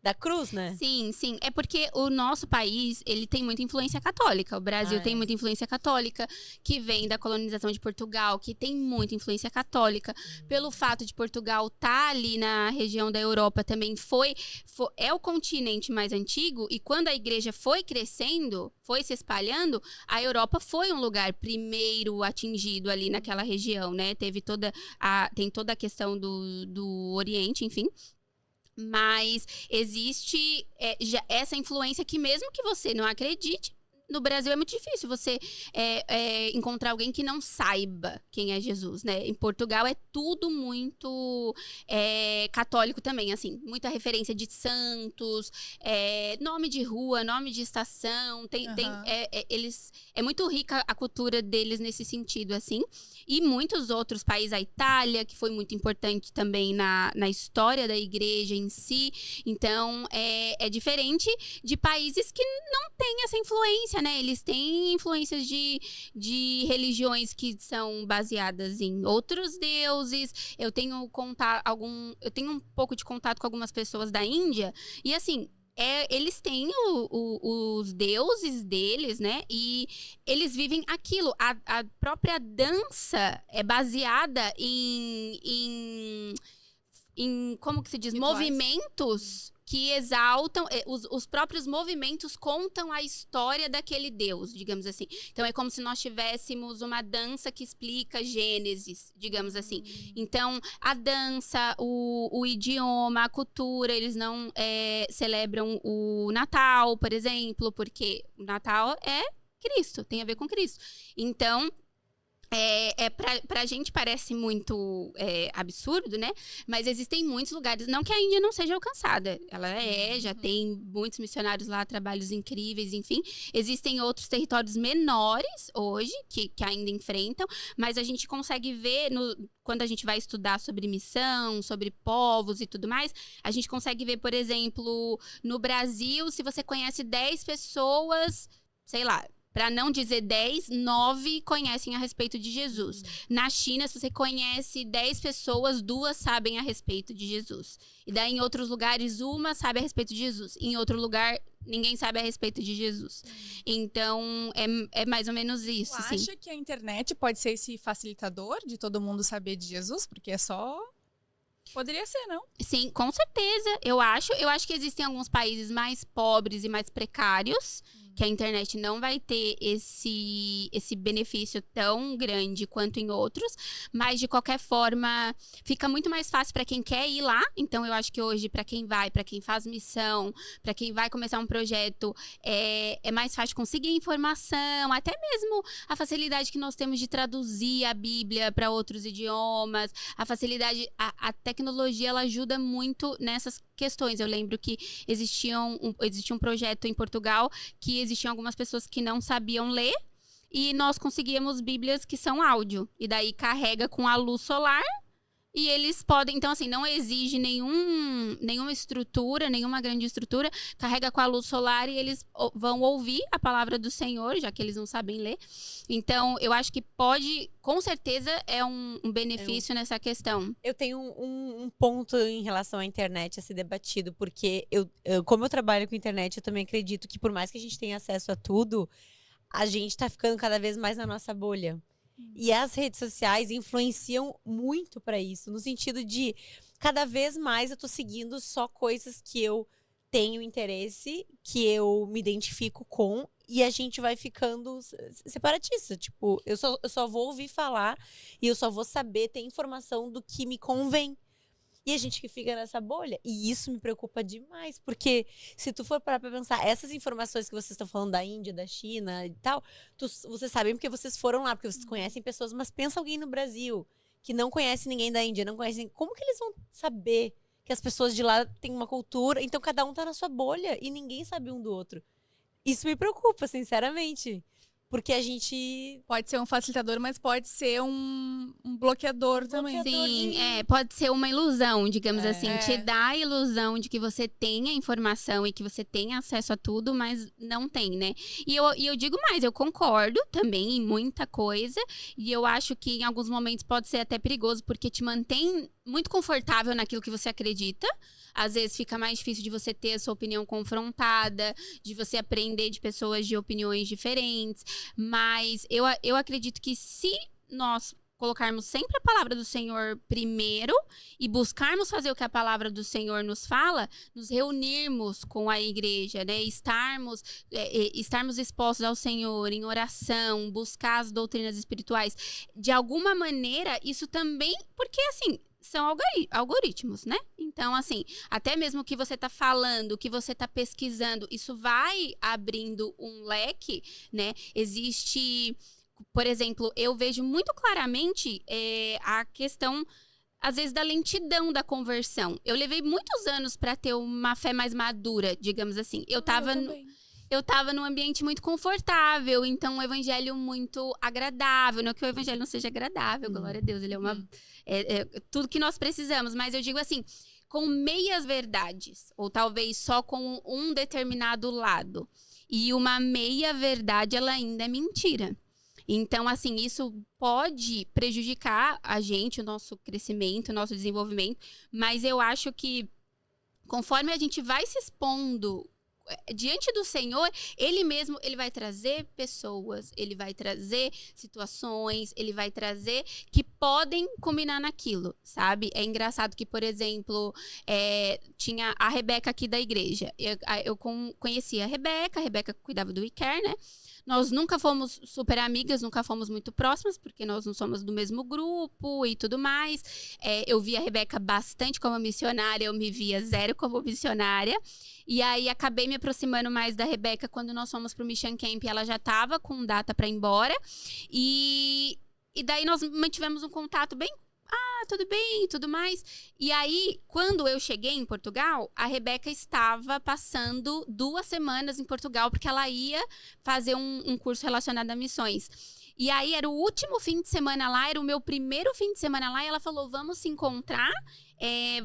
da cruz, né? Sim, sim. É porque o nosso país, ele tem muita influência católica. O Brasil tem muita influência católica, que vem da colonização de Portugal, que tem muita influência católica. Pelo fato de Portugal estar ali na região da Europa também é o continente mais antigo, e quando a igreja foi crescendo, foi se espalhando, a Europa foi um lugar primeiro atingido ali naquela região, né? Tem toda a questão do Oriente, enfim. Mas existe essa influência que, mesmo que você não acredite, no Brasil é muito difícil você encontrar alguém que não saiba quem é Jesus, né? Em Portugal é tudo muito católico também, assim. Muita referência de santos, nome de rua, nome de estação. É muito rica a cultura deles nesse sentido, assim. E muitos outros países, a Itália, que foi muito importante também na história da igreja em si. Então, é diferente de países que não têm essa influência, né? Eles têm influências de religiões que são baseadas em outros deuses. Eu tenho um pouco de contato com algumas pessoas da Índia, e assim, eles têm os deuses deles, né? E eles vivem aquilo. A própria dança é baseada em como que se diz? Rituais. Movimentos que exaltam, os próprios movimentos contam a história daquele deus, digamos assim. Então, é como se nós tivéssemos uma dança que explica Gênesis, digamos assim. Então, a dança, o idioma, a cultura, eles não celebram o Natal, por exemplo, porque o Natal é Cristo, tem a ver com Cristo. Então, pra gente parece muito absurdo, né? Mas existem muitos lugares, não que a Índia não seja alcançada, ela já tem muitos missionários lá, trabalhos incríveis, enfim. Existem outros territórios menores hoje, que ainda enfrentam, mas a gente consegue ver, quando a gente vai estudar sobre missão, sobre povos e tudo mais, a gente consegue ver, por exemplo, no Brasil, se você conhece 10 pessoas, sei lá, para não dizer 10, 9 conhecem a respeito de Jesus. Na China, se você conhece 10 pessoas, 2 sabem a respeito de Jesus. E daí, em outros lugares, 1 sabe a respeito de Jesus. Em outro lugar, ninguém sabe a respeito de Jesus. Então, é mais ou menos isso. Tu acha que a internet pode ser esse facilitador de todo mundo saber de Jesus? Porque é só... Poderia ser, não? Sim, com certeza. Eu acho que existem alguns países mais pobres e mais precários, que a internet não vai ter esse benefício tão grande quanto em outros, mas de qualquer forma fica muito mais fácil para quem quer ir lá. Então eu acho que hoje, para quem faz missão, para quem vai começar um projeto, é mais fácil conseguir informação, até mesmo a facilidade que nós temos de traduzir a Bíblia para outros idiomas, a facilidade, a tecnologia, ela ajuda muito nessas questões. Eu lembro que existia um projeto em Portugal que existiam algumas pessoas que não sabiam ler, e nós conseguíamos bíblias que são áudio, e daí carrega com a luz solar, e eles podem, então assim, não exige nenhuma estrutura, nenhuma grande estrutura, carrega com a luz solar e eles vão ouvir a palavra do Senhor, já que eles não sabem ler. Então, eu acho que com certeza é um benefício nessa questão. Eu tenho um ponto em relação à internet a ser debatido, porque como eu trabalho com internet, eu também acredito que, por mais que a gente tenha acesso a tudo, a gente tá ficando cada vez mais na nossa bolha. E as redes sociais influenciam muito para isso, no sentido de cada vez mais eu tô seguindo só coisas que eu tenho interesse, que eu me identifico com, e a gente vai ficando separatista. Tipo, eu só vou ouvir falar e eu só vou saber ter informação do que me convém. E a gente que fica nessa bolha. E isso me preocupa demais. Porque se tu for parar pra pensar, essas informações que vocês estão falando da Índia, da China e tal, vocês sabem porque vocês foram lá, porque vocês conhecem pessoas. Mas pensa alguém no Brasil que não conhece ninguém da Índia, não conhece. Como que eles vão saber que as pessoas de lá têm uma cultura? Então cada um tá na sua bolha e ninguém sabe um do outro. Isso me preocupa, sinceramente. porque a gente... Pode ser um facilitador, mas pode ser um bloqueador também. Sim, pode ser uma ilusão, digamos assim. Te É. dá a ilusão de que você tenha informação e que você tenha acesso a tudo, mas não tem, né? E eu digo mais, eu concordo também em muita coisa. E eu acho que em alguns momentos pode ser até perigoso, porque te mantém muito confortável naquilo que você acredita. Às vezes fica mais difícil de você ter a sua opinião confrontada, de você aprender de pessoas de opiniões diferentes. Mas eu acredito que se nós colocarmos sempre a palavra do Senhor primeiro e buscarmos fazer o que a palavra do Senhor nos fala, nos reunirmos com a igreja, né? Estarmos expostos ao Senhor em oração, buscar as doutrinas espirituais. De alguma maneira, isso também... Porque, assim... são algoritmos, né? Então, assim, até mesmo o que você tá falando, o que você tá pesquisando, isso vai abrindo um leque, né? Existe, por exemplo, eu vejo muito claramente a questão, às vezes, da lentidão da conversão. Eu levei muitos anos para ter uma fé mais madura, digamos assim. Eu tava num ambiente muito confortável, então um evangelho muito agradável. Não que o evangelho não seja agradável, glória a Deus, ele é tudo que nós precisamos. Mas eu digo assim, com meias verdades, ou talvez só com um determinado lado. E uma meia verdade, ela ainda é mentira. Então, assim, isso pode prejudicar a gente, o nosso crescimento, o nosso desenvolvimento. Mas eu acho que conforme a gente vai se expondo diante do Senhor, Ele mesmo, Ele vai trazer pessoas, Ele vai trazer situações, Ele vai trazer que podem combinar naquilo, sabe? É engraçado que, por exemplo, tinha a Rebeca aqui da igreja. Eu conhecia a Rebeca cuidava do WeCare, né? Nós nunca fomos super amigas, nunca fomos muito próximas, porque nós não somos do mesmo grupo e tudo mais. Eu via a Rebeca bastante como missionária, eu me via zero como missionária. E aí, acabei me aproximando mais da Rebeca quando nós fomos pro Mission Camp. Ela já estava com data para ir embora. E daí, nós mantivemos um contato bem... tudo bem, tudo mais. E aí, quando eu cheguei em Portugal, a Rebeca estava passando 2 semanas em Portugal, porque ela ia fazer um curso relacionado a missões. E aí, era o último fim de semana lá, era o meu primeiro fim de semana lá, e ela falou, vamos se encontrar,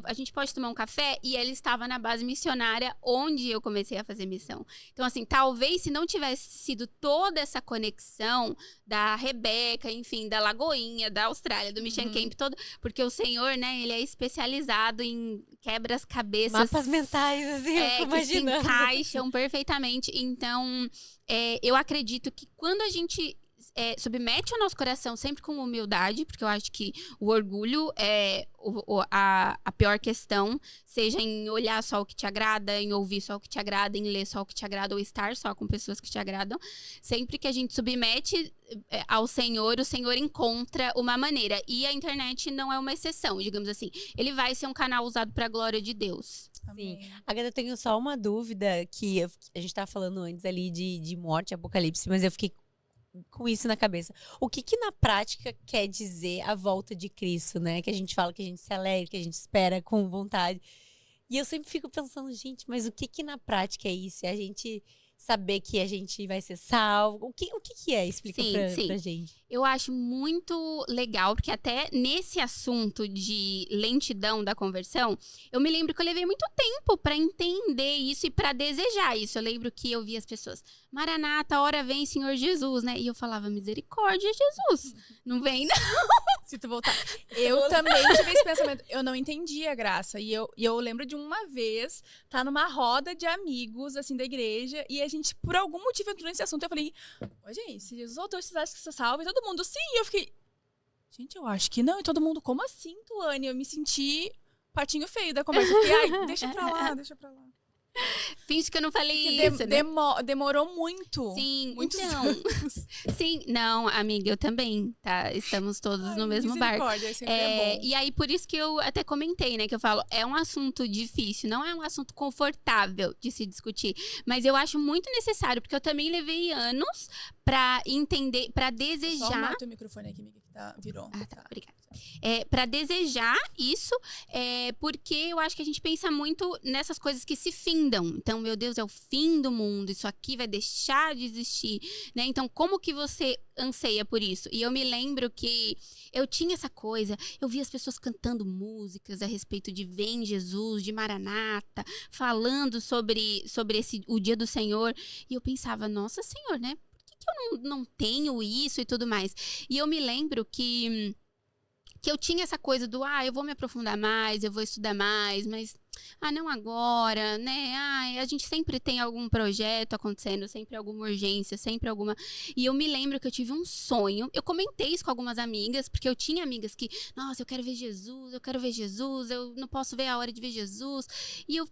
a gente pode tomar um café? E ela estava na base missionária, onde eu comecei a fazer missão. Então, assim, talvez se não tivesse sido toda essa conexão da Rebeca, enfim, da Lagoinha, da Austrália, do Mission Camp, todo, porque o Senhor, né, ele é especializado em quebras-cabeças. Mapas mentais, assim, que se encaixam perfeitamente. Então, eu acredito que quando a gente... submete o nosso coração sempre com humildade, porque eu acho que o orgulho é a pior questão, seja em olhar só o que te agrada, em ouvir só o que te agrada, em ler só o que te agrada, ou estar só com pessoas que te agradam. Sempre que a gente submete ao Senhor, o Senhor encontra uma maneira. E a internet não é uma exceção, digamos assim. Ele vai ser um canal usado para a glória de Deus. Sim. Agora eu tenho só uma dúvida, que a gente tava falando antes ali de morte, apocalipse, mas eu fiquei com isso na cabeça. O que na prática quer dizer a volta de Cristo, né? Que a gente fala que a gente se alegra, que a gente espera com vontade. E eu sempre fico pensando, gente, mas o que na prática é isso? É a gente saber que a gente vai ser salvo? O que é? Explica pra gente. Eu acho muito legal, porque até nesse assunto de lentidão da conversão, eu me lembro que eu levei muito tempo para entender isso e para desejar isso. Eu lembro que eu via as pessoas, Maranata, hora vem, Senhor Jesus, né? E eu falava, misericórdia, Jesus. Não vem, não. Se tu voltar. Eu também tive esse pensamento. Eu não entendi a graça. E eu lembro de uma vez, tá numa roda de amigos, assim, da igreja, e a gente, por algum motivo, entrou nesse assunto. Eu falei, ô, gente, se Jesus voltou, vocês acham que você salva? E todo mundo, sim. E eu fiquei, gente, eu acho que não. E todo mundo, como assim, Tuane? Eu me senti patinho feio da conversa. Eu fiquei, ai, deixa pra lá, deixa pra lá. Finge que eu não falei isso, né? Demorou muito. Sim, muitos então. anos. Sim, não, amiga, eu também, tá? Estamos todos no mesmo barco. É bom. E aí, por isso que eu até comentei, né? Que eu falo, é um assunto difícil, não é um assunto confortável de se discutir. Mas eu acho muito necessário, porque eu também levei anos pra entender, pra desejar. Só mata o microfone aqui, amiga, que virou. Tá, obrigada. para desejar isso, porque eu acho que a gente pensa muito nessas coisas que se findam. Então, meu Deus, é o fim do mundo, isso aqui vai deixar de existir, né? Então, como que você anseia por isso? E eu me lembro que eu tinha essa coisa, eu via as pessoas cantando músicas a respeito de Vem Jesus, de Maranata, falando sobre o dia do Senhor, e eu pensava, nossa Senhor, né? Por que eu não tenho isso e tudo mais? E eu me lembro que eu tinha essa coisa do, eu vou me aprofundar mais, eu vou estudar mais, mas, não agora, né? A gente sempre tem algum projeto acontecendo, sempre alguma urgência, sempre alguma... E eu me lembro que eu tive um sonho, eu comentei isso com algumas amigas, porque eu tinha amigas que, nossa, eu quero ver Jesus, eu não posso ver a hora de ver Jesus. E eu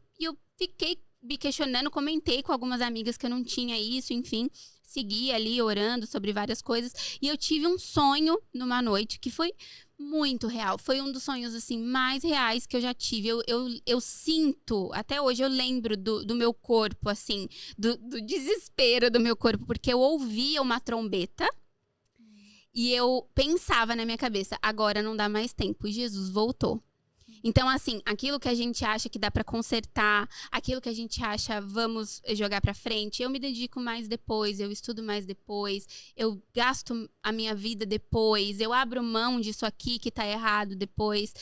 fiquei me questionando, comentei com algumas amigas que eu não tinha isso, enfim... Segui ali orando sobre várias coisas. E eu tive um sonho numa noite que foi muito real. Foi um dos sonhos, assim, mais reais que eu já tive. Eu sinto, até hoje eu lembro do meu corpo, assim, do desespero do meu corpo. Porque eu ouvia uma trombeta e eu pensava na minha cabeça, agora não dá mais tempo. E Jesus voltou. Então, assim, aquilo que a gente acha que dá pra consertar, aquilo que a gente acha vamos jogar pra frente, eu me dedico mais depois, eu estudo mais depois, eu gasto a minha vida depois, eu abro mão disso aqui que tá errado depois.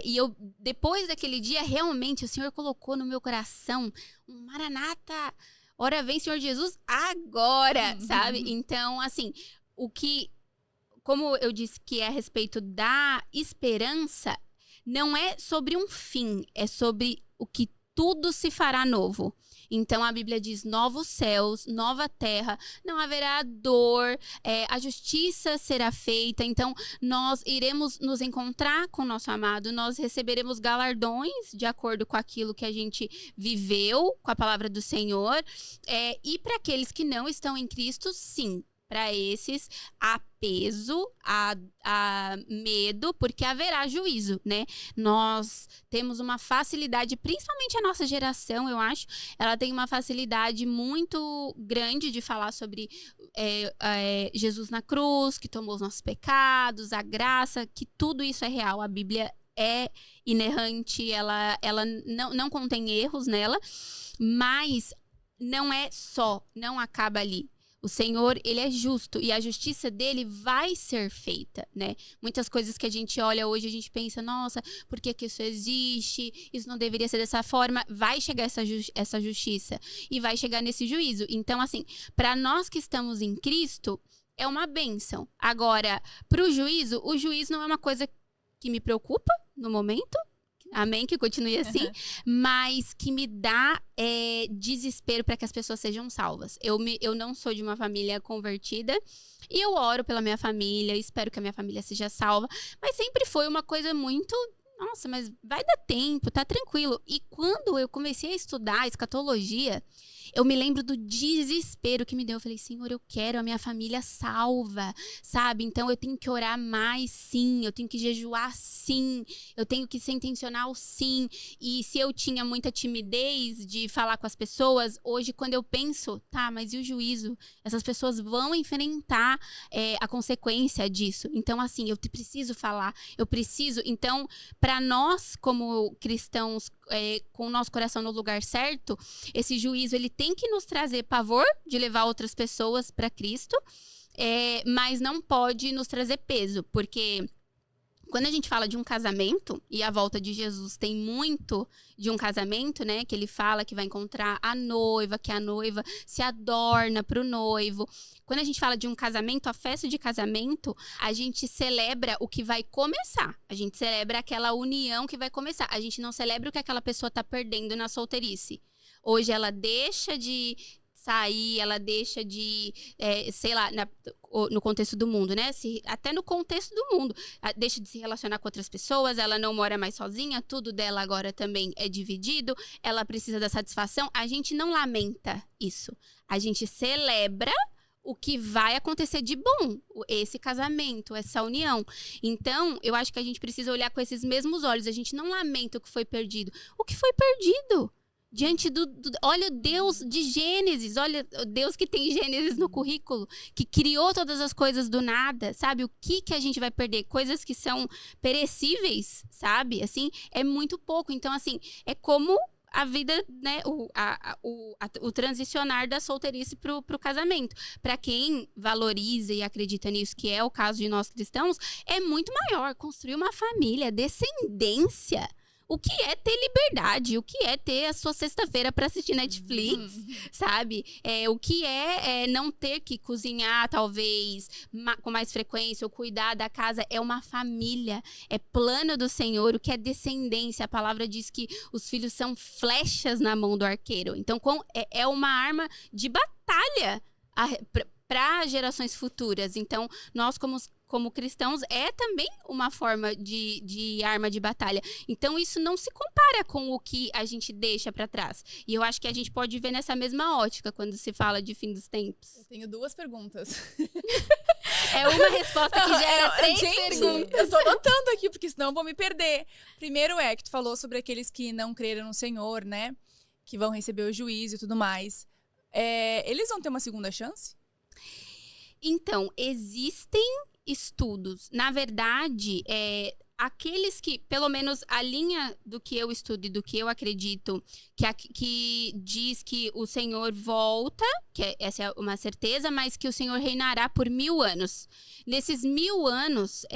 E eu, depois daquele dia, realmente, o Senhor colocou no meu coração um Maranata, ora vem, Senhor Jesus, agora, sabe? Então, assim, como eu disse que é a respeito da esperança, não é sobre um fim, é sobre o que tudo se fará novo. Então, a Bíblia diz novos céus, nova terra, não haverá dor, a justiça será feita. Então, nós iremos nos encontrar com o nosso amado, nós receberemos galardões de acordo com aquilo que a gente viveu, com a palavra do Senhor. E para aqueles que não estão em Cristo, sim. Para esses, há peso, há medo, porque haverá juízo, né? Nós temos uma facilidade, principalmente a nossa geração, eu acho, ela tem uma facilidade muito grande de falar sobre Jesus na cruz, que tomou os nossos pecados, a graça, que tudo isso é real. A Bíblia é inerrante, ela não contém erros nela, mas não acaba ali. O Senhor, ele é justo e a justiça dele vai ser feita, né? Muitas coisas que a gente olha hoje, a gente pensa, nossa, por que isso existe? Isso não deveria ser dessa forma. Vai chegar essa justiça e vai chegar nesse juízo. Então, assim, para nós que estamos em Cristo, é uma bênção. Agora, para o juízo não é uma coisa que me preocupa no momento. Amém, que continue assim, mas que me dá desespero para que as pessoas sejam salvas. Eu não sou de uma família convertida e eu oro pela minha família, espero que a minha família seja salva, mas sempre foi uma coisa muito... Nossa, mas vai dar tempo, tá tranquilo. E quando eu comecei a estudar escatologia, eu me lembro do desespero que me deu. Eu falei, Senhor, eu quero a minha família salva, sabe? Então eu tenho que orar mais, sim. Eu tenho que jejuar, sim. Eu tenho que ser intencional, sim. E se eu tinha muita timidez de falar com as pessoas, hoje quando eu penso, tá, mas e o juízo? Essas pessoas vão enfrentar a consequência disso. Então, assim, eu preciso falar, eu preciso... Então, para nós, como cristãos, com o nosso coração no lugar certo, esse juízo, ele tem que nos trazer pavor de levar outras pessoas para Cristo, mas não pode nos trazer peso, porque quando a gente fala de um casamento, e a volta de Jesus tem muito de um casamento, né? Que ele fala que vai encontrar a noiva, que a noiva se adorna para o noivo. Quando a gente fala de um casamento, a festa de casamento, a gente celebra o que vai começar. A gente celebra aquela união que vai começar. A gente não celebra o que aquela pessoa está perdendo na solteirice. Hoje ela deixa de sair, ela deixa de, sei lá, no contexto do mundo, né? Até no contexto do mundo. Deixa de se relacionar com outras pessoas, ela não mora mais sozinha, tudo dela agora também é dividido, ela precisa da satisfação. A gente não lamenta isso. A gente celebra o que vai acontecer de bom, esse casamento, essa união. Então, eu acho que a gente precisa olhar com esses mesmos olhos. A gente não lamenta o que foi perdido. O que foi perdido Diante olha o Deus de Gênesis, olha o Deus que tem Gênesis no currículo, que criou todas as coisas do nada, sabe? O que a gente vai perder? Coisas que são perecíveis, sabe? Assim, é muito pouco. Então, assim, é como a vida, né? O transicionar da solteirice pro casamento. Para quem valoriza e acredita nisso, que é o caso de nós cristãos, é muito maior. Construir uma família, descendência. O que é ter liberdade? O que é ter a sua sexta-feira para assistir Netflix, sabe? O que é não ter que cozinhar, talvez, com mais frequência, ou cuidar da casa. É uma família, é plano do Senhor, o que é descendência. A palavra diz que os filhos são flechas na mão do arqueiro. Então, é uma arma de batalha para gerações futuras. Então, nós, como cristãos, é também uma forma de arma de batalha. Então, isso não se compara com o que a gente deixa para trás. E eu acho que a gente pode ver nessa mesma ótica quando se fala de fim dos tempos. Eu tenho 2 perguntas. É uma resposta que gera 3 perguntas. Eu tô anotando aqui, porque senão eu vou me perder. Primeiro que tu falou sobre aqueles que não creram no Senhor, né? Que vão receber o juízo e tudo mais. Eles vão ter uma segunda chance? Então, existem estudos. Na verdade, aqueles que, pelo menos a linha do que eu estudo e do que eu acredito, que diz que o Senhor volta, essa é uma certeza, mas que o Senhor reinará por 1000 anos. Nesses 1000 anos,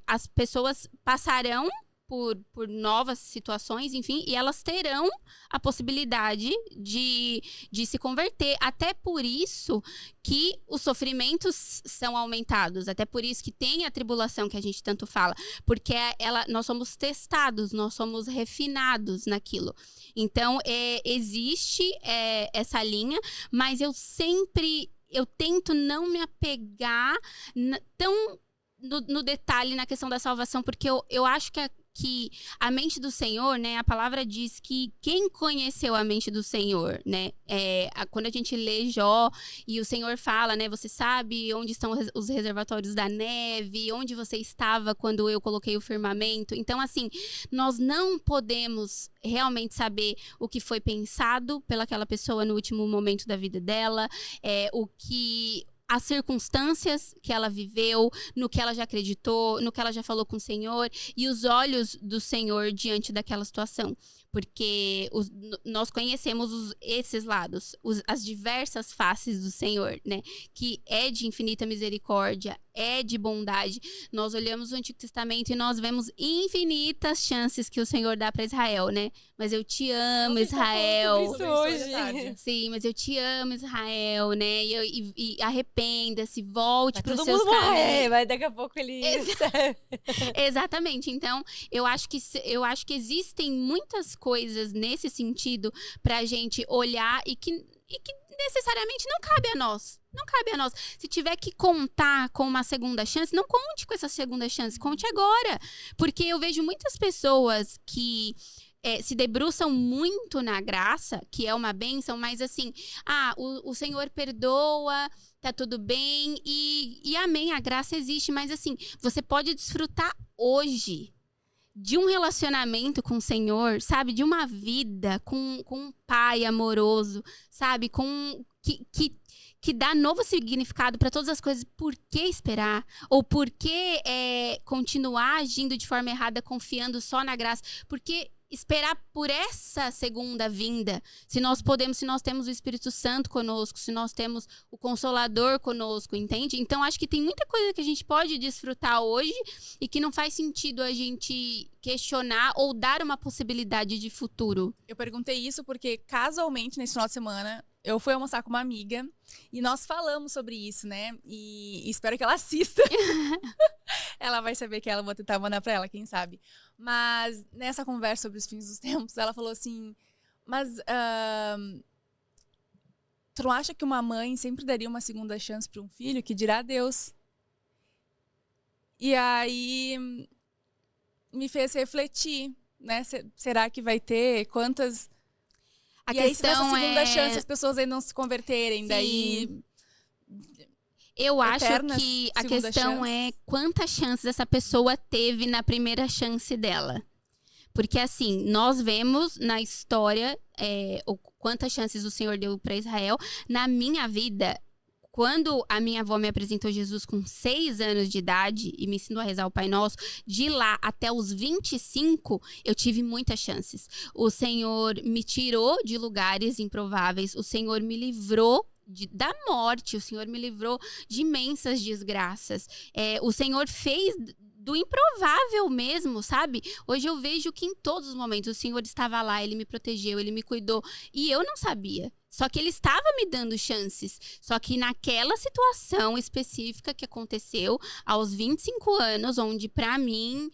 as pessoas passarão por novas situações, enfim, e elas terão a possibilidade de se converter. Até por isso que os sofrimentos são aumentados, até por isso que tem a tribulação que a gente tanto fala, porque nós somos testados, nós somos refinados naquilo. Então, existe essa linha, mas eu tento não me apegar tão no detalhe na questão da salvação, porque eu acho que a mente do Senhor, né? A palavra diz que quem conheceu a mente do Senhor, né? Quando a gente lê Jó e o Senhor fala, né? Você sabe onde estão os reservatórios da neve, onde você estava quando eu coloquei o firmamento. Então, assim, nós não podemos realmente saber o que foi pensado pelaquela pessoa no último momento da vida dela, as circunstâncias que ela viveu, no que ela já acreditou, no que ela já falou com o Senhor, e os olhos do Senhor diante daquela situação. Porque nós conhecemos esses lados, as diversas faces do Senhor, né? Que é de infinita misericórdia, é de bondade. Nós olhamos o Antigo Testamento e nós vemos infinitas chances que o Senhor dá para Israel, né? Mas eu te amo, Israel. Isso hoje. Sim, mas eu te amo, Israel, né? E arrependa-se, volte para os seus caminhos. Todo mundo morrer, mas daqui a pouco ele... Exatamente. Então, eu acho que existem muitas coisas nesse sentido pra gente olhar e que necessariamente não cabe a nós. Não cabe a nós. Se tiver que contar com uma segunda chance, não conte com essa segunda chance, conte agora. Porque eu vejo muitas pessoas que se debruçam muito na graça, que é uma bênção, mas assim, o Senhor perdoa, tá tudo bem, e amém, a graça existe, mas assim, você pode desfrutar hoje de um relacionamento com o Senhor, sabe? De uma vida com um pai amoroso, sabe? Que dá novo significado para todas as coisas. Por que esperar? Ou por que continuar agindo de forma errada, confiando só na graça? Porque esperar por essa segunda vinda, se nós temos o Espírito Santo conosco, se nós temos o Consolador conosco, entende? Então, acho que tem muita coisa que a gente pode desfrutar hoje e que não faz sentido a gente questionar ou dar uma possibilidade de futuro. Eu perguntei isso porque, casualmente, nesse final de semana, eu fui almoçar com uma amiga e nós falamos sobre isso, né? E espero que ela assista. Ela vai saber que ela, vou tentar mandar pra ela, quem sabe. Mas nessa conversa sobre os fins dos tempos, ela falou assim, mas tu não acha que uma mãe sempre daria uma segunda chance para um filho, que dirá Deus? E aí me fez refletir, né? Será que vai ter? Quantas... A e aí, se nessa questão segunda chance as pessoas aí não se converterem, Sim. daí... Eu acho Eternas que a segunda questão chance. é quantas chances essa pessoa teve na primeira chance dela. Porque assim, nós vemos na história quantas chances o Senhor deu para Israel. Na minha vida, quando a minha avó me apresentou Jesus com 6 anos de idade e me ensinou a rezar o Pai Nosso, de lá até os 25, eu tive muitas chances. O Senhor me tirou de lugares improváveis, o Senhor me livrou da morte, o Senhor me livrou de imensas desgraças. O Senhor fez do improvável mesmo, sabe? Hoje eu vejo que em todos os momentos o Senhor estava lá, Ele me protegeu, Ele me cuidou. E eu não sabia. Só que Ele estava me dando chances. Só que naquela situação específica que aconteceu, aos 25 anos, onde pra mim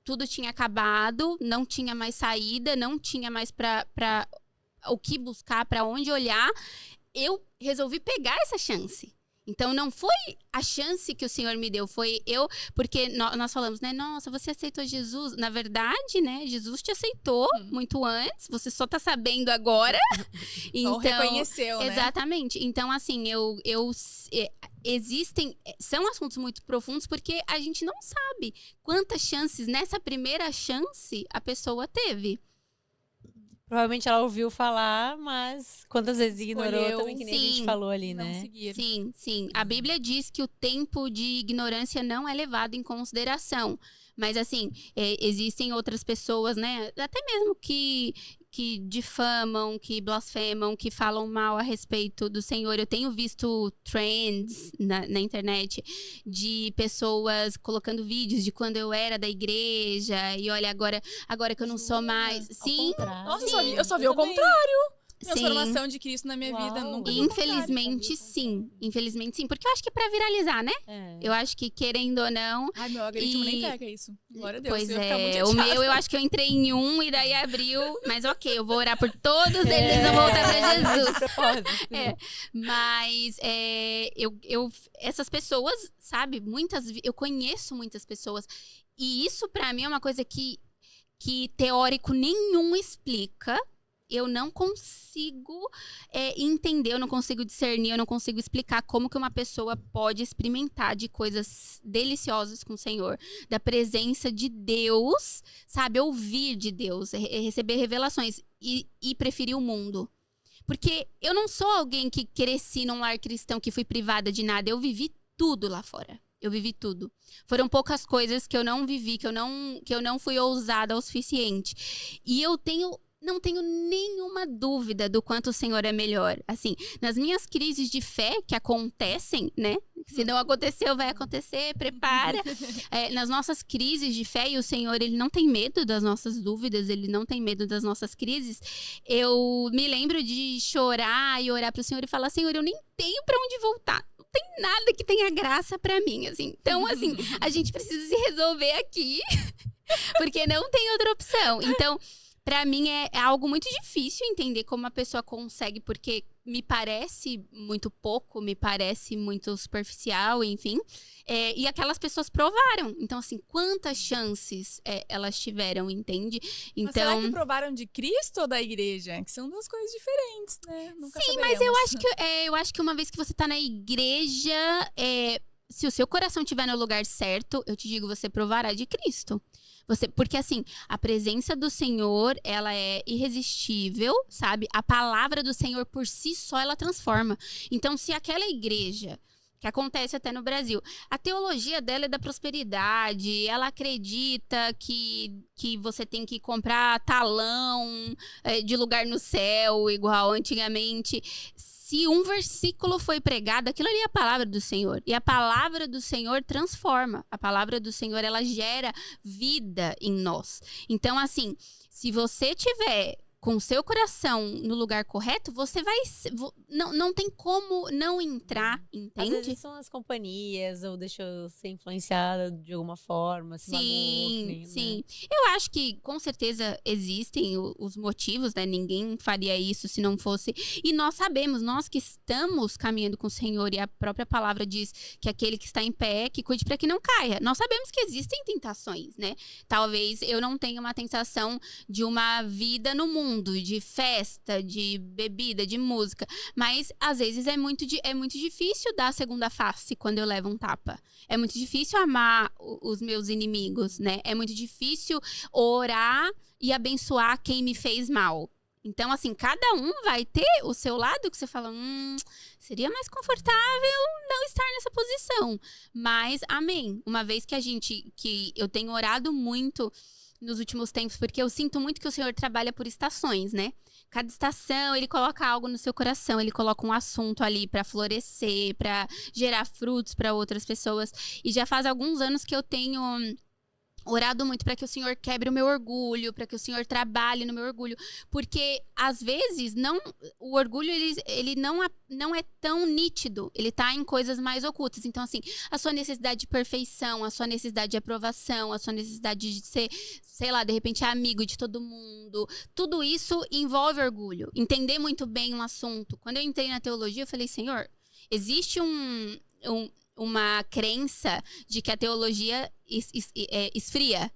tudo tinha acabado, não tinha mais saída, não tinha mais pra o que buscar, pra onde olhar, eu resolvi pegar essa chance. Então, não foi a chance que o Senhor me deu, foi eu... Porque nós falamos, né? Nossa, você aceitou Jesus. Na verdade, né? Jesus te aceitou muito antes. Você só tá sabendo agora. Então, reconheceu, né? Exatamente. Então, assim, existem... São assuntos muito profundos porque a gente não sabe quantas chances, nessa primeira chance, a pessoa teve. Provavelmente ela ouviu falar, mas quantas vezes ignorou Escolheu. também, que nem a gente falou ali, Não né? seguir. Sim. A Bíblia diz que o tempo de ignorância não é levado em consideração. Mas, assim, existem outras pessoas, né? Até mesmo que difamam, que blasfemam, que falam mal a respeito do Senhor. Eu tenho visto trends na internet de pessoas colocando vídeos de quando eu era da igreja. E olha, agora que eu não sou mais... Sim, Nossa, sim. eu só vi o contrário. Sim. Transformação de Cristo na minha vida. Nunca vi o Infelizmente, sim. Infelizmente, sim. Porque eu acho que é pra viralizar, né? Eu acho que, querendo ou não... Ai, meu algoritmo nem pega isso. Glória a Deus. Pois eu ia ficar muito o chateada. meu, eu acho que eu entrei em um e daí abriu. Mas ok, eu vou orar por todos eles, eu vou voltar pra Jesus. Mas essas pessoas, sabe? Eu conheço muitas pessoas. E isso, pra mim, é uma coisa que teórico nenhum explica. Eu não consigo entender, eu não consigo discernir, eu não consigo explicar como que uma pessoa pode experimentar de coisas deliciosas com o Senhor, da presença de Deus, sabe? Ouvir de Deus, receber revelações e preferir o mundo. Porque eu não sou alguém que cresci num lar cristão, que fui privada de nada, eu vivi tudo lá fora. Eu vivi tudo. Foram poucas coisas que eu não vivi, que eu não fui ousada o suficiente. E não tenho nenhuma dúvida do quanto o Senhor é melhor. Assim, nas minhas crises de fé que acontecem, né? Se não aconteceu, vai acontecer, prepara. Nas nossas crises de fé, e o Senhor, Ele não tem medo das nossas dúvidas, Ele não tem medo das nossas crises. Eu me lembro de chorar e orar pro Senhor e falar, Senhor, eu nem tenho pra onde voltar. Não tem nada que tenha graça pra mim, assim. Então, assim, a gente precisa se resolver aqui, porque não tem outra opção. Então... Pra mim é algo muito difícil entender como uma pessoa consegue, porque me parece muito pouco, me parece muito superficial, enfim. E aquelas pessoas provaram. Então, assim, quantas chances elas tiveram, entende? Então, mas será que provaram de Cristo ou da igreja? Que são duas coisas diferentes, né? Nunca sim, saberemos. mas eu acho que uma vez que você tá na igreja, se o seu coração estiver no lugar certo, eu te digo, você provará de Cristo. Porque assim, a presença do Senhor, ela é irresistível, sabe? A palavra do Senhor por si só, ela transforma. Então, se aquela igreja, que acontece até no Brasil, a teologia dela é da prosperidade, ela acredita que você tem que comprar talão de lugar no céu, igual antigamente. Se um versículo foi pregado, aquilo ali é a palavra do Senhor. E a palavra do Senhor transforma. A palavra do Senhor, ela gera vida em nós. Então, assim, se você tiver com o seu coração no lugar correto, você vai... Não tem como não entrar, entende? Às vezes são as companhias, ou deixa eu ser influenciada de alguma forma. Sim. Eu acho que, com certeza, existem os motivos, né? Ninguém faria isso se não fosse... E nós sabemos, nós que estamos caminhando com o Senhor, e a própria palavra diz que aquele que está em pé, que cuide para que não caia. Nós sabemos que existem tentações, né? Talvez eu não tenha uma tentação de uma vida no mundo, mundo, de festa, de bebida, de música. Mas, às vezes, é muito difícil dar a segunda face quando eu levo um tapa. É muito difícil amar os meus inimigos, né? É muito difícil orar e abençoar quem me fez mal. Então, assim, cada um vai ter o seu lado que você fala, seria mais confortável não estar nessa posição. Mas, amém. Uma vez que eu tenho orado muito nos últimos tempos, porque eu sinto muito que o Senhor trabalha por estações, né? Cada estação, ele coloca algo no seu coração, ele coloca um assunto ali pra florescer, pra gerar frutos pra outras pessoas. E já faz alguns anos que eu tenho orado muito para que o Senhor quebre o meu orgulho, para que o Senhor trabalhe no meu orgulho, porque às vezes o orgulho ele não é tão nítido, ele tá em coisas mais ocultas. Então, assim, a sua necessidade de perfeição, a sua necessidade de aprovação, a sua necessidade de ser, sei lá, de repente amigo de todo mundo, tudo isso envolve orgulho. Entender muito bem um assunto. Quando eu entrei na teologia, eu falei, Senhor, existe uma crença de que a teologia esfria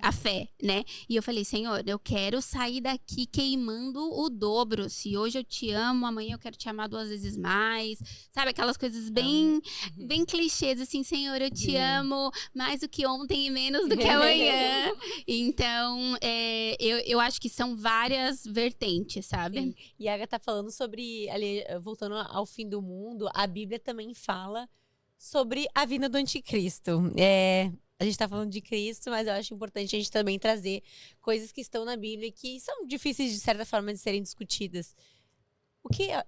a fé, né? E eu falei, Senhor, eu quero sair daqui queimando o dobro. Se hoje eu te amo, amanhã eu quero te amar 2 vezes mais. Sabe, aquelas coisas bem clichês, assim, Senhor, eu te amo mais do que ontem e menos do que amanhã. Então, eu acho que são várias vertentes, sabe? Sim. E a Agatha tá falando sobre, ali, voltando ao fim do mundo, a Bíblia também fala sobre a vinda do anticristo. A gente tá falando de Cristo, mas eu acho importante a gente também trazer coisas que estão na Bíblia que são difíceis, de certa forma, de serem discutidas.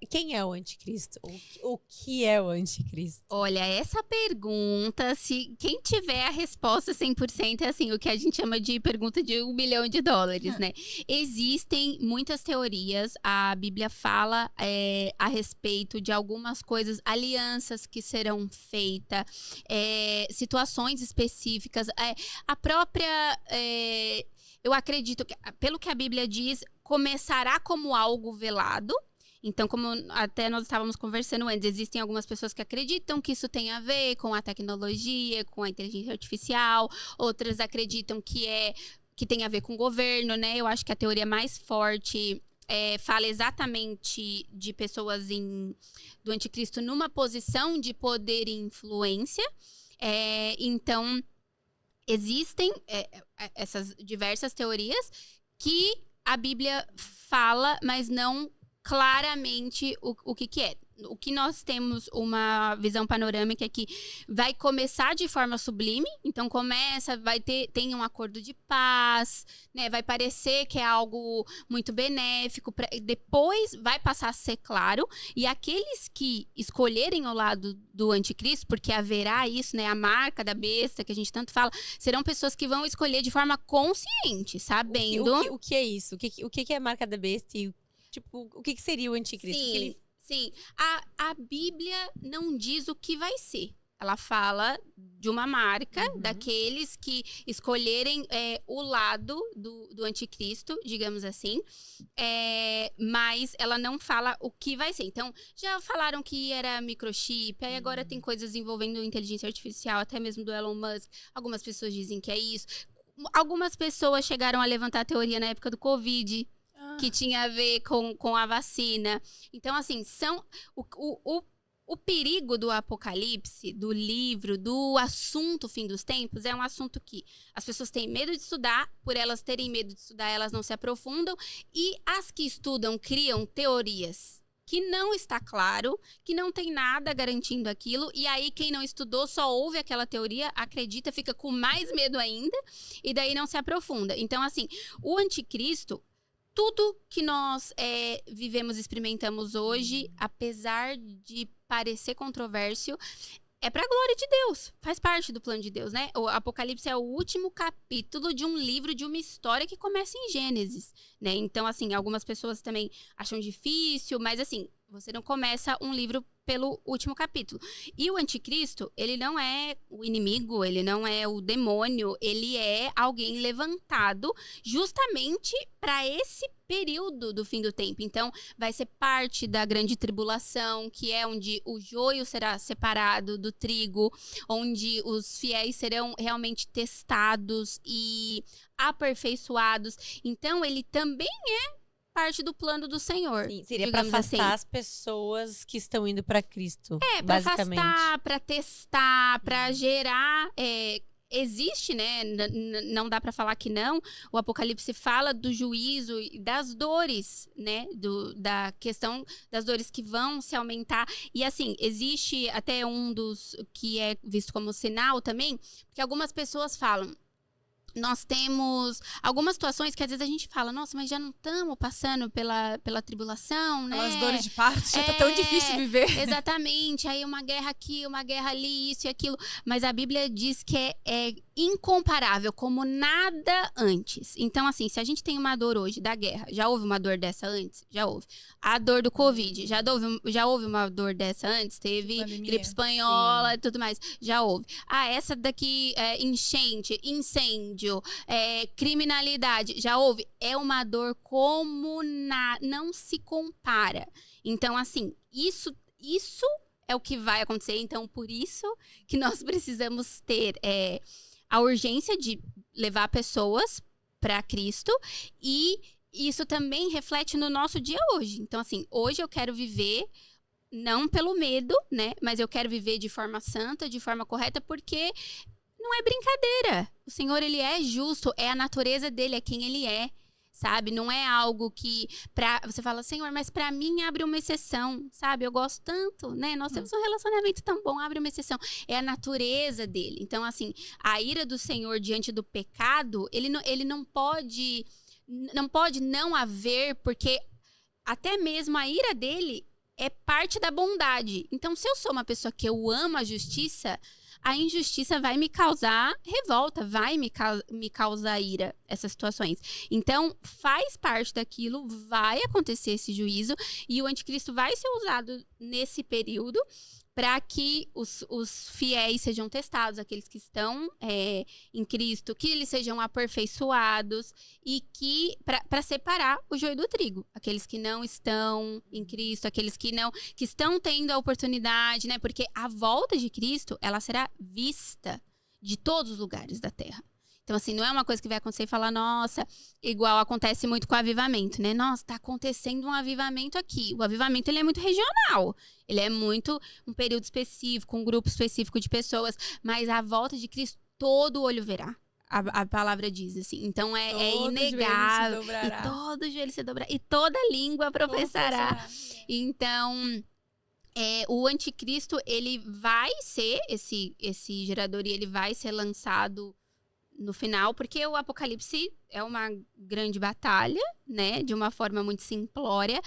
Quem é o anticristo? O que é o anticristo? Olha, essa pergunta, se quem tiver a resposta 100% é assim, o que a gente chama de pergunta de $1 milhão, né? Existem muitas teorias, a Bíblia fala a respeito de algumas coisas, alianças que serão feitas, situações específicas, a própria... eu acredito que, pelo que a Bíblia diz, começará como algo velado. Então, como até nós estávamos conversando antes, existem algumas pessoas que acreditam que isso tem a ver com a tecnologia, com a inteligência artificial. Outras acreditam que tem a ver com o governo, né? Eu acho que a teoria mais forte fala exatamente de pessoas do anticristo numa posição de poder e influência. Então, existem essas diversas teorias que a Bíblia fala, mas não claramente o que é. O que nós temos uma visão panorâmica é que vai começar de forma sublime, então tem um acordo de paz, né? Vai parecer que é algo muito benéfico, depois vai passar a ser claro, e aqueles que escolherem o lado do anticristo, porque haverá isso, né? A marca da besta, que a gente tanto fala, serão pessoas que vão escolher de forma consciente, sabendo... O que é isso? O que é a marca da besta e o que seria o anticristo? Sim. A Bíblia não diz o que vai ser. Ela fala de uma marca daqueles que escolherem o lado do anticristo, digamos assim. Mas ela não fala o que vai ser. Então, já falaram que era microchip, aí agora tem coisas envolvendo inteligência artificial, até mesmo do Elon Musk. Algumas pessoas dizem que é isso. Algumas pessoas chegaram a levantar a teoria na época do Covid, que tinha a ver com a vacina. Então, assim, o perigo do apocalipse, do livro, do assunto fim dos tempos, é um assunto que as pessoas têm medo de estudar, por elas terem medo de estudar, elas não se aprofundam, e as que estudam criam teorias que não está claro, que não tem nada garantindo aquilo, e aí quem não estudou só ouve aquela teoria, acredita, fica com mais medo ainda, e daí não se aprofunda. Então, assim, o anticristo, tudo que nós vivemos e experimentamos hoje, apesar de parecer controvérsio, é para a glória de Deus. Faz parte do plano de Deus, né? O Apocalipse é o último capítulo de um livro, de uma história que começa em Gênesis, né? Então, assim, algumas pessoas também acham difícil, mas, assim, você não começa um livro pelo último capítulo. E o anticristo, ele não é o inimigo, ele não é o demônio, ele é alguém levantado justamente para esse período do fim do tempo. Então, vai ser parte da grande tribulação, que é onde o joio será separado do trigo, onde os fiéis serão realmente testados e aperfeiçoados. Então, ele também é parte do plano do Senhor. Sim, seria para digamos afastar assim. as pessoas que estão indo para Cristo. Pra basicamente. afastar, pra testar, pra gerar. Existe, né? Não dá pra falar que não. O Apocalipse fala do juízo e das dores, né? Da questão das dores que vão se aumentar. E assim, existe até um dos que é visto como sinal também, porque algumas pessoas falam. Nós temos algumas situações que às vezes a gente fala, nossa, mas já não estamos passando pela tribulação, né? Aquelas dores de parto, já tá tão difícil viver. Exatamente, aí uma guerra aqui, uma guerra ali, isso e aquilo. Mas a Bíblia diz que é incomparável, como nada antes. Então, assim, se a gente tem uma dor hoje da guerra, já houve uma dor dessa antes? Já houve. A dor do Covid, já houve uma dor dessa antes? Teve Pandemia. gripe espanhola e tudo mais. Já houve. Essa daqui, enchente, incêndio, criminalidade, já houve. É uma dor como não se compara. Então, assim, isso é o que vai acontecer. Então, por isso que nós precisamos ter a urgência de levar pessoas para Cristo, e isso também reflete no nosso dia hoje. Então, assim, hoje eu quero viver não pelo medo, né? Mas eu quero viver de forma santa, de forma correta, porque não é brincadeira. O Senhor, ele é justo, é a natureza dele, é quem ele é. Sabe? Não é algo que você fala, Senhor, mas pra mim abre uma exceção, sabe? Eu gosto tanto, né? Nós temos um relacionamento tão bom, abre uma exceção. É a natureza dele. Então, assim, a ira do Senhor diante do pecado, ele não pode não haver, porque até mesmo a ira dele é parte da bondade. Então, se eu sou uma pessoa que eu amo a justiça, a injustiça vai me causar revolta, vai me causar ira, essas situações. Então, faz parte daquilo, vai acontecer esse juízo, e o anticristo vai ser usado nesse período para que os fiéis sejam testados, aqueles que estão em Cristo, que eles sejam aperfeiçoados, e que para separar o joio do trigo, aqueles que não estão em Cristo, aqueles que estão tendo a oportunidade, né? Porque a volta de Cristo, ela será vista de todos os lugares da terra. Então, assim, não é uma coisa que vai acontecer e falar, nossa, igual acontece muito com o avivamento, né? Nossa, tá acontecendo um avivamento aqui. O avivamento, ele é muito regional. Ele é muito um período específico, um grupo específico de pessoas. Mas a volta de Cristo, todo olho verá. A palavra diz, assim. Então, é inegável. E todo joelho se dobrará. E toda língua professará. Então, o anticristo, ele vai ser esse gerador, e ele vai ser lançado no final, porque o Apocalipse é uma grande batalha, né? De uma forma muito simplória.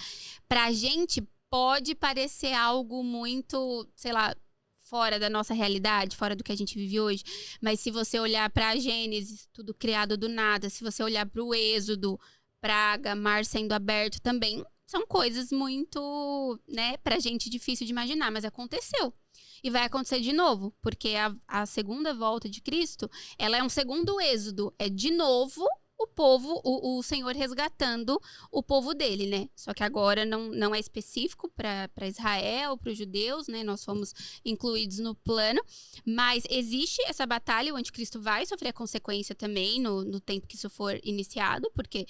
Pra gente, pode parecer algo muito, sei lá, fora da nossa realidade, fora do que a gente vive hoje. Mas se você olhar pra Gênesis, tudo criado do nada, se você olhar pro Êxodo, praga, mar sendo aberto também, são coisas muito, né, pra gente difícil de imaginar, mas aconteceu. E vai acontecer de novo, porque a segunda volta de Cristo, ela é um segundo êxodo. É de novo o povo, o Senhor resgatando o povo dele, né? Só que agora não é específico para Israel, para os judeus, né? Nós fomos incluídos no plano. Mas existe essa batalha, o anticristo vai sofrer a consequência também no tempo que isso for iniciado, porque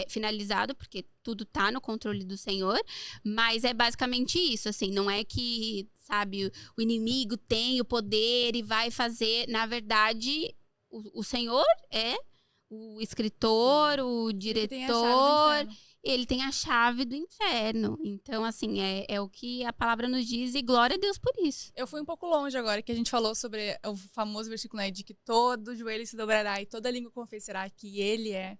finalizado, porque tudo tá no controle do Senhor. Mas é basicamente isso, assim, não é que, sabe, o inimigo tem o poder e vai fazer. Na verdade, o Senhor é o escritor, o diretor, ele tem a chave do inferno. Então, assim, é o que a palavra nos diz, e glória a Deus por isso. Eu fui um pouco longe agora, que a gente falou sobre o famoso versículo, né, de que todo joelho se dobrará e toda língua confessará que ele é.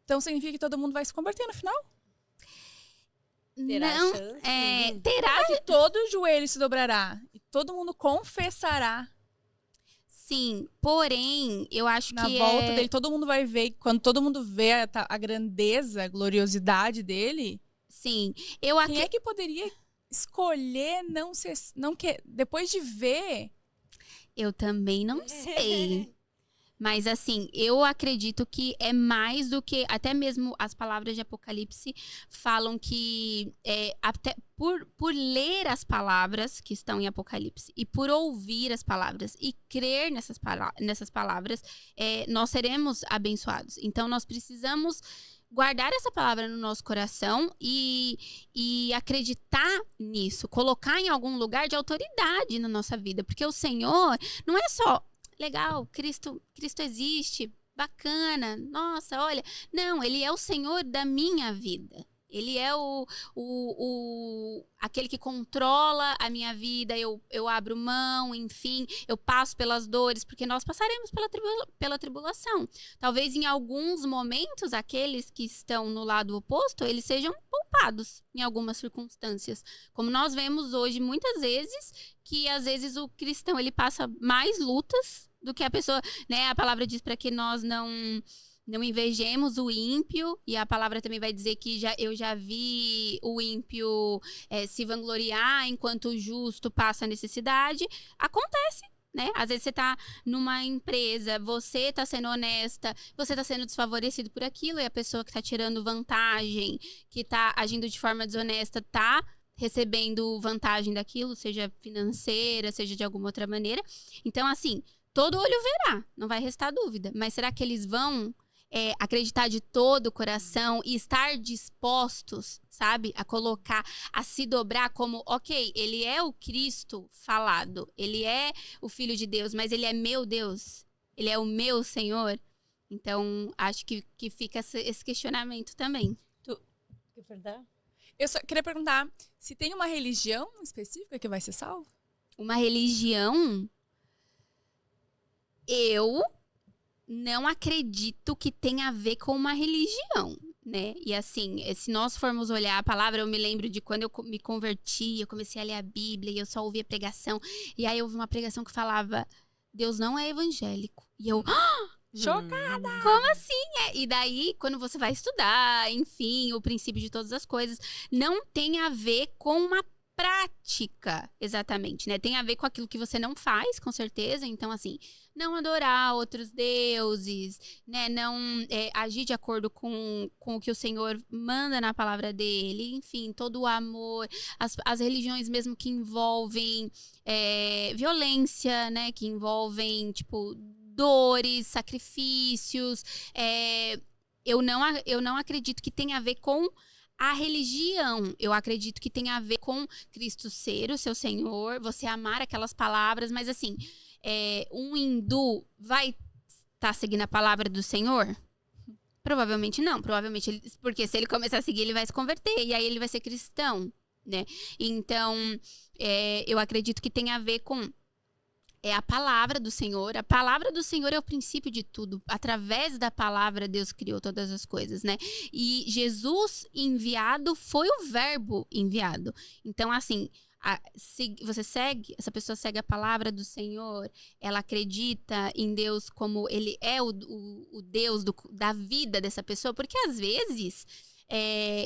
Então, significa que todo mundo vai se converter no final? Terá Não, chance? terá. Que todo joelho se dobrará e todo mundo confessará. Sim, porém, eu acho Na que volta dele, todo mundo vai ver. Quando todo mundo vê a grandeza, a gloriosidade dele, Sim, quem é que poderia escolher não depois de ver? eu também não sei. Mas assim, eu acredito que é mais do que, até mesmo as palavras de Apocalipse falam que até por ler as palavras que estão em Apocalipse e por ouvir as palavras e crer nessas palavras, nós seremos abençoados. Então nós precisamos guardar essa palavra no nosso coração e acreditar nisso, colocar em algum lugar de autoridade na nossa vida, porque o Senhor não é só legal, Cristo existe, bacana, nossa, olha. Não, ele é o Senhor da minha vida. Ele é aquele que controla a minha vida, eu abro mão, enfim, eu passo pelas dores, porque nós passaremos pela tribulação. Talvez em alguns momentos, aqueles que estão no lado oposto, eles sejam poupados em algumas circunstâncias. Como nós vemos hoje, muitas vezes, que às vezes o cristão, ele passa mais lutas do que a pessoa, né? A palavra diz para que nós não invejemos o ímpio, e a palavra também vai dizer que eu já vi o ímpio se vangloriar enquanto o justo passa necessidade. Acontece, né? Às vezes você tá numa empresa, você tá sendo honesta, você tá sendo desfavorecido por aquilo, e a pessoa que tá tirando vantagem, que tá agindo de forma desonesta, tá recebendo vantagem daquilo, seja financeira, seja de alguma outra maneira. Então, assim, todo olho verá, não vai restar dúvida. Mas será que eles vão acreditar de todo o coração e estar dispostos, sabe, a colocar, a se dobrar como, ok, ele é o Cristo falado, ele é o Filho de Deus, mas ele é meu Deus, ele é o meu Senhor? Então, acho que fica esse questionamento também. Quer perguntar? Eu só queria perguntar se tem uma religião específica que vai ser salva? Uma religião? Eu não acredito que tenha a ver com uma religião, né? E assim, se nós formos olhar a palavra, eu me lembro de quando eu me converti, eu comecei a ler a Bíblia e eu só ouvia pregação. E aí eu ouvi uma pregação que falava, Deus não é evangélico. E eu, chocada! Como assim? E daí, quando você vai estudar, enfim, o princípio de todas as coisas, não tem a ver com uma prática, exatamente, né? Tem a ver com aquilo que você não faz, com certeza. Então, assim, não adorar outros deuses, né? Não agir de acordo com o que o Senhor manda na palavra dele. Enfim, todo o amor. As religiões mesmo que envolvem violência, né? Que envolvem, tipo, dores, sacrifícios. Eu não acredito que tenha a ver com a religião. Eu acredito que tem a ver com Cristo ser o seu Senhor, você amar aquelas palavras, mas assim, um hindu vai estar seguindo a palavra do Senhor? Provavelmente não, provavelmente, porque se ele começar a seguir, ele vai se converter, e aí ele vai ser cristão, né? Então, eu acredito que tem a ver com a palavra do Senhor. A palavra do Senhor é o princípio de tudo. Através da palavra, Deus criou todas as coisas, né? E Jesus enviado foi o verbo enviado. Então, assim, essa pessoa segue a palavra do Senhor, ela acredita em Deus como ele é o Deus da vida dessa pessoa, porque às vezes...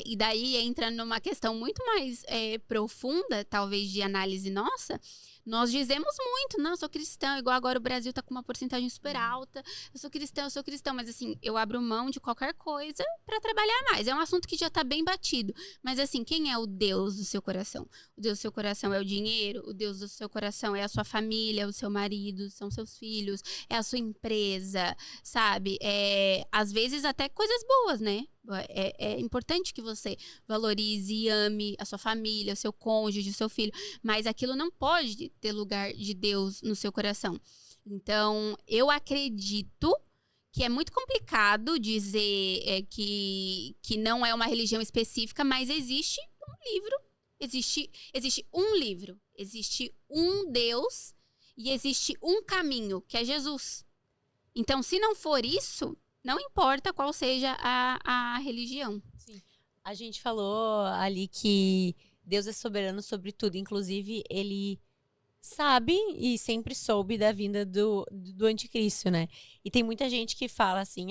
e daí entra numa questão muito mais profunda, talvez de análise nossa. Nós dizemos muito, não, eu sou cristão, igual agora o Brasil tá com uma porcentagem super alta, eu sou cristão, mas assim, eu abro mão de qualquer coisa para trabalhar mais. É um assunto que já tá bem batido, mas assim, quem é o Deus do seu coração? O Deus do seu coração é o dinheiro, o Deus do seu coração é a sua família, o seu marido, são seus filhos, é a sua empresa, sabe? Às vezes até coisas boas, né? É importante que você valorize e ame a sua família, o seu cônjuge, o seu filho, mas aquilo não pode ter lugar de Deus no seu coração. Então, eu acredito que é muito complicado dizer que não é uma religião específica, mas existe um livro, existe um livro, existe um Deus e existe um caminho, que é Jesus. Então, se não for isso, não importa qual seja a religião. Sim. A gente falou ali que Deus é soberano sobre tudo. Inclusive, ele sabe e sempre soube da vinda do anticristo, né? E tem muita gente que fala assim,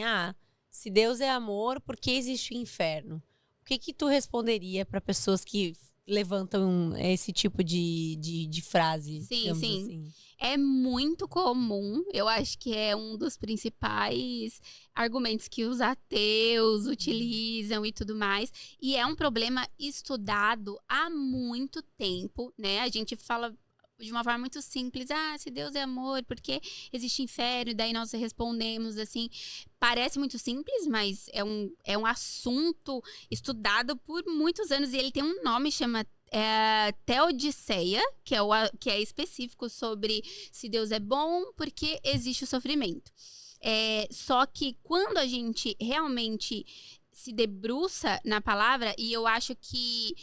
se Deus é amor, por que existe o inferno? O que tu responderia para pessoas que levantam esse tipo de frase? Sim, digamos sim. assim? É muito comum, eu acho que é um dos principais argumentos que os ateus utilizam e tudo mais. E é um problema estudado há muito tempo, né? A gente fala de uma forma muito simples, se Deus é amor, por que existe inferno? E daí nós respondemos assim, parece muito simples, mas é um assunto estudado por muitos anos e ele tem um nome, chama Teodiceia, que é específico sobre se Deus é bom, porque existe o sofrimento. Só que quando a gente realmente se debruça na palavra, e eu acho que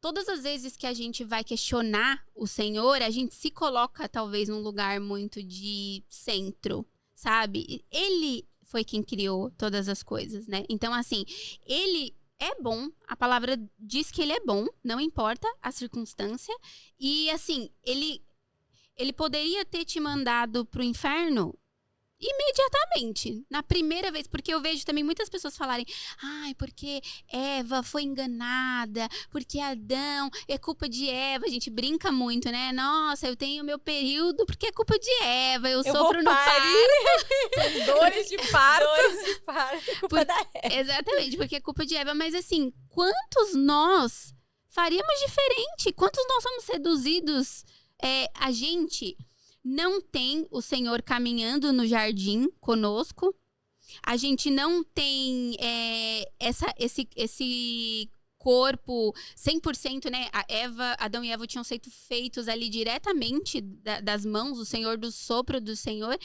todas as vezes que a gente vai questionar o Senhor, a gente se coloca talvez num lugar muito de centro, sabe? Ele foi quem criou todas as coisas, né? Então, assim, ele é bom, a palavra diz que ele é bom, não importa a circunstância. E, assim, ele poderia ter te mandado pro inferno imediatamente, na primeira vez, porque eu vejo também muitas pessoas falarem, porque Eva foi enganada, porque Adão, é culpa de Eva, a gente brinca muito, né? Nossa, eu tenho meu período porque é culpa de Eva, eu sofro no parto. Dores de parto. Dores de parto, culpa da Eva. Exatamente, porque é culpa de Eva, mas assim, quantos nós faríamos diferente? Quantos nós somos seduzidos? A gente não tem o Senhor caminhando no jardim conosco. A gente não tem esse corpo 100%, né? Adão e Eva tinham sido feitos ali diretamente das mãos do Senhor, do sopro do Senhor.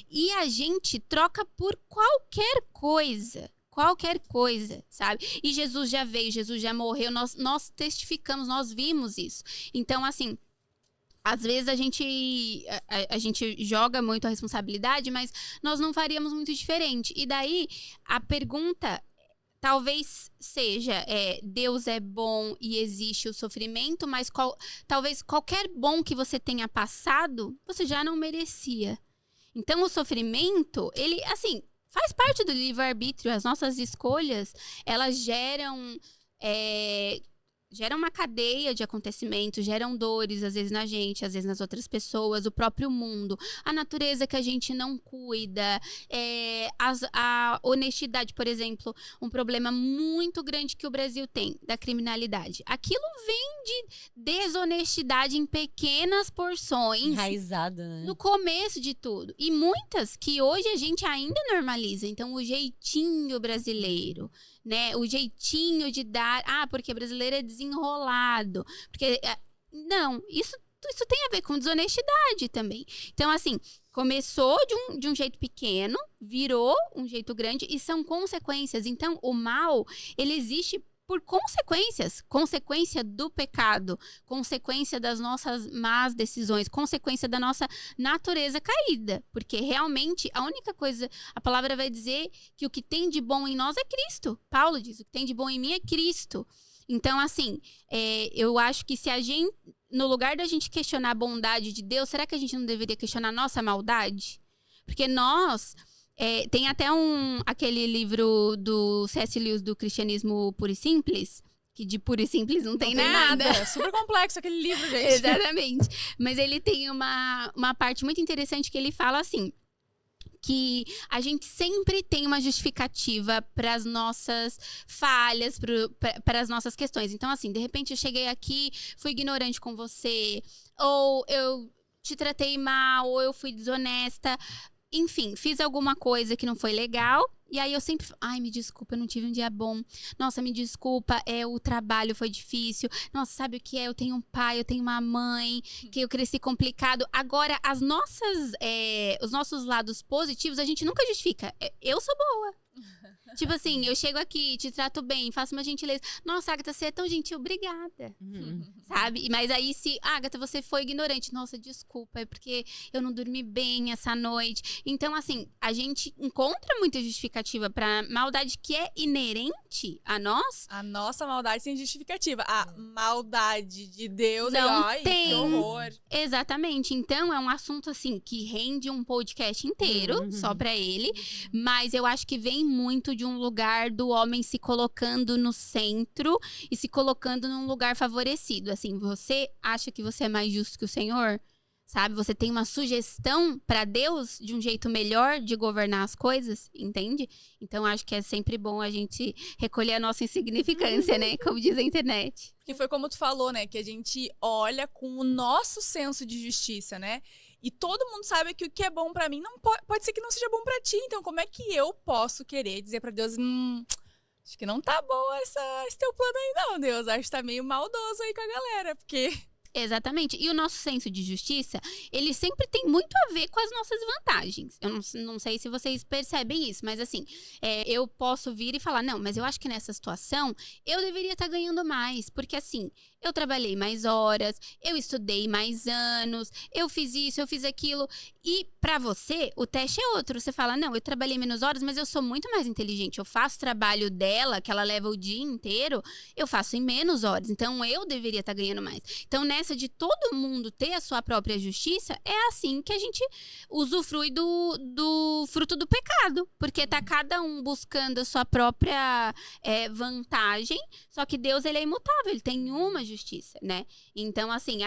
E a gente troca por qualquer coisa. Qualquer coisa, sabe? E Jesus já veio, Jesus já morreu. Nós testificamos, nós vimos isso. Então, assim, às vezes a gente joga muito a responsabilidade, mas nós não faríamos muito diferente. E daí, a pergunta talvez seja, Deus é bom e existe o sofrimento, mas talvez qualquer bom que você tenha passado, você já não merecia. Então, o sofrimento, ele, assim, faz parte do livre-arbítrio. As nossas escolhas, elas geram uma cadeia de acontecimentos, geram dores, às vezes na gente, às vezes nas outras pessoas, o próprio mundo, a natureza que a gente não cuida, a honestidade, por exemplo, um problema muito grande que o Brasil tem, da criminalidade. Aquilo vem de desonestidade em pequenas porções. Enraizada, né? No começo de tudo. E muitas que hoje a gente ainda normaliza. Então, o jeitinho brasileiro, né? O jeitinho de dar... porque brasileiro é desenrolado. Porque... Não, isso tem a ver com desonestidade também. Então, assim, começou de um jeito pequeno, virou um jeito grande e são consequências. Então, o mal, ele existe por consequências. Consequência do pecado, consequência das nossas más decisões, consequência da nossa natureza caída. Porque realmente a única coisa, a palavra vai dizer que o que tem de bom em nós é Cristo. Paulo diz, o que tem de bom em mim é Cristo. Então, assim, eu acho que se a gente, no lugar da gente questionar a bondade de Deus, será que a gente não deveria questionar a nossa maldade? Porque nós... tem até aquele livro do C.S. Lewis, do Cristianismo Puro e Simples, que de puro e simples não tem nada. É super complexo aquele livro, gente. Exatamente. Mas ele tem uma parte muito interessante que ele fala assim, que a gente sempre tem uma justificativa para as nossas falhas, para as nossas questões. Então, assim, de repente eu cheguei aqui, fui ignorante com você, ou eu te tratei mal, ou eu fui desonesta. Enfim, fiz alguma coisa que não foi legal. E aí eu sempre falo, me desculpa, eu não tive um dia bom. Nossa, me desculpa, o trabalho foi difícil. Nossa, sabe o que é? Eu tenho um pai, eu tenho uma mãe, que eu cresci complicado. Agora, os nossos lados positivos, a gente nunca justifica. Eu sou boa. Tipo assim, eu chego aqui, te trato bem, faço uma gentileza. Nossa, Agatha, você é tão gentil, obrigada. Sabe? Mas aí se, Agatha, você foi ignorante. Nossa, desculpa, é porque eu não dormi bem essa noite. Então, assim, a gente encontra muita justificativa pra maldade que é inerente a nós. A nossa maldade tem justificativa. A maldade de Deus não ai, tem. Que horror. Exatamente. Então, é um assunto, assim, que rende um podcast inteiro, só pra ele. Mas eu acho que vem muito de de um lugar do homem se colocando no centro e se colocando num lugar favorecido. Assim, você acha que você é mais justo que o Senhor? Sabe? Você tem uma sugestão para Deus de um jeito melhor de governar as coisas, entende? Então, acho que é sempre bom a gente recolher a nossa insignificância, né? Como diz a internet. Que foi como tu falou, né? Que a gente olha com o nosso senso de justiça, né? E todo mundo sabe que o que é bom pra mim não pode ser que não seja bom pra ti. Então, como é que eu posso querer dizer pra Deus, acho que não tá bom esse teu plano aí não, Deus. Acho que tá meio maldoso aí com a galera, porque... Exatamente. E o nosso senso de justiça, ele sempre tem muito a ver com as nossas vantagens. Eu não sei se vocês percebem isso, mas assim, eu posso vir e falar, não, mas eu acho que nessa situação eu deveria estar ganhando mais. Porque assim, eu trabalhei mais horas, eu estudei mais anos, eu fiz isso, eu fiz aquilo. E pra você, o teste é outro. Você fala, não, eu trabalhei menos horas, mas eu sou muito mais inteligente. Eu faço o trabalho dela, que ela leva o dia inteiro, eu faço em menos horas. Então, eu deveria estar ganhando mais. Então, nessa de todo mundo ter a sua própria justiça, é assim que a gente usufrui do fruto do pecado. Porque tá cada um buscando a sua própria vantagem, só que Deus, ele é imutável, ele tem uma justiça, né? Então, assim,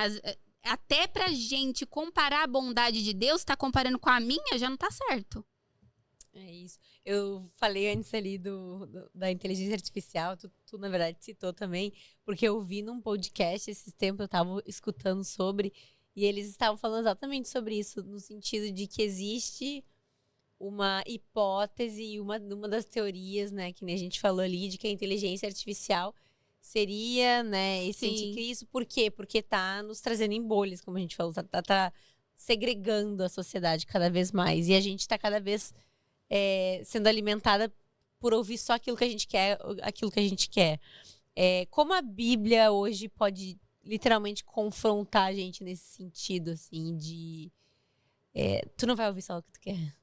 até pra gente comparar a bondade de Deus, tá comparando com a minha, já não tá certo. É isso. Eu falei antes ali da inteligência artificial, tu na verdade citou também, porque eu vi num podcast esses tempos, eu tava escutando sobre, e eles estavam falando exatamente sobre isso, no sentido de que existe uma hipótese, uma das teorias, né, que nem a gente falou ali, de que a inteligência artificial seria, né, esse anticristo. Por quê? Porque tá nos trazendo em bolhas, como a gente falou, tá segregando a sociedade cada vez mais. E a gente tá cada vez sendo alimentada por ouvir só aquilo que a gente quer, como a Bíblia hoje pode literalmente confrontar a gente nesse sentido, assim, de... tu não vai ouvir só o que tu quer.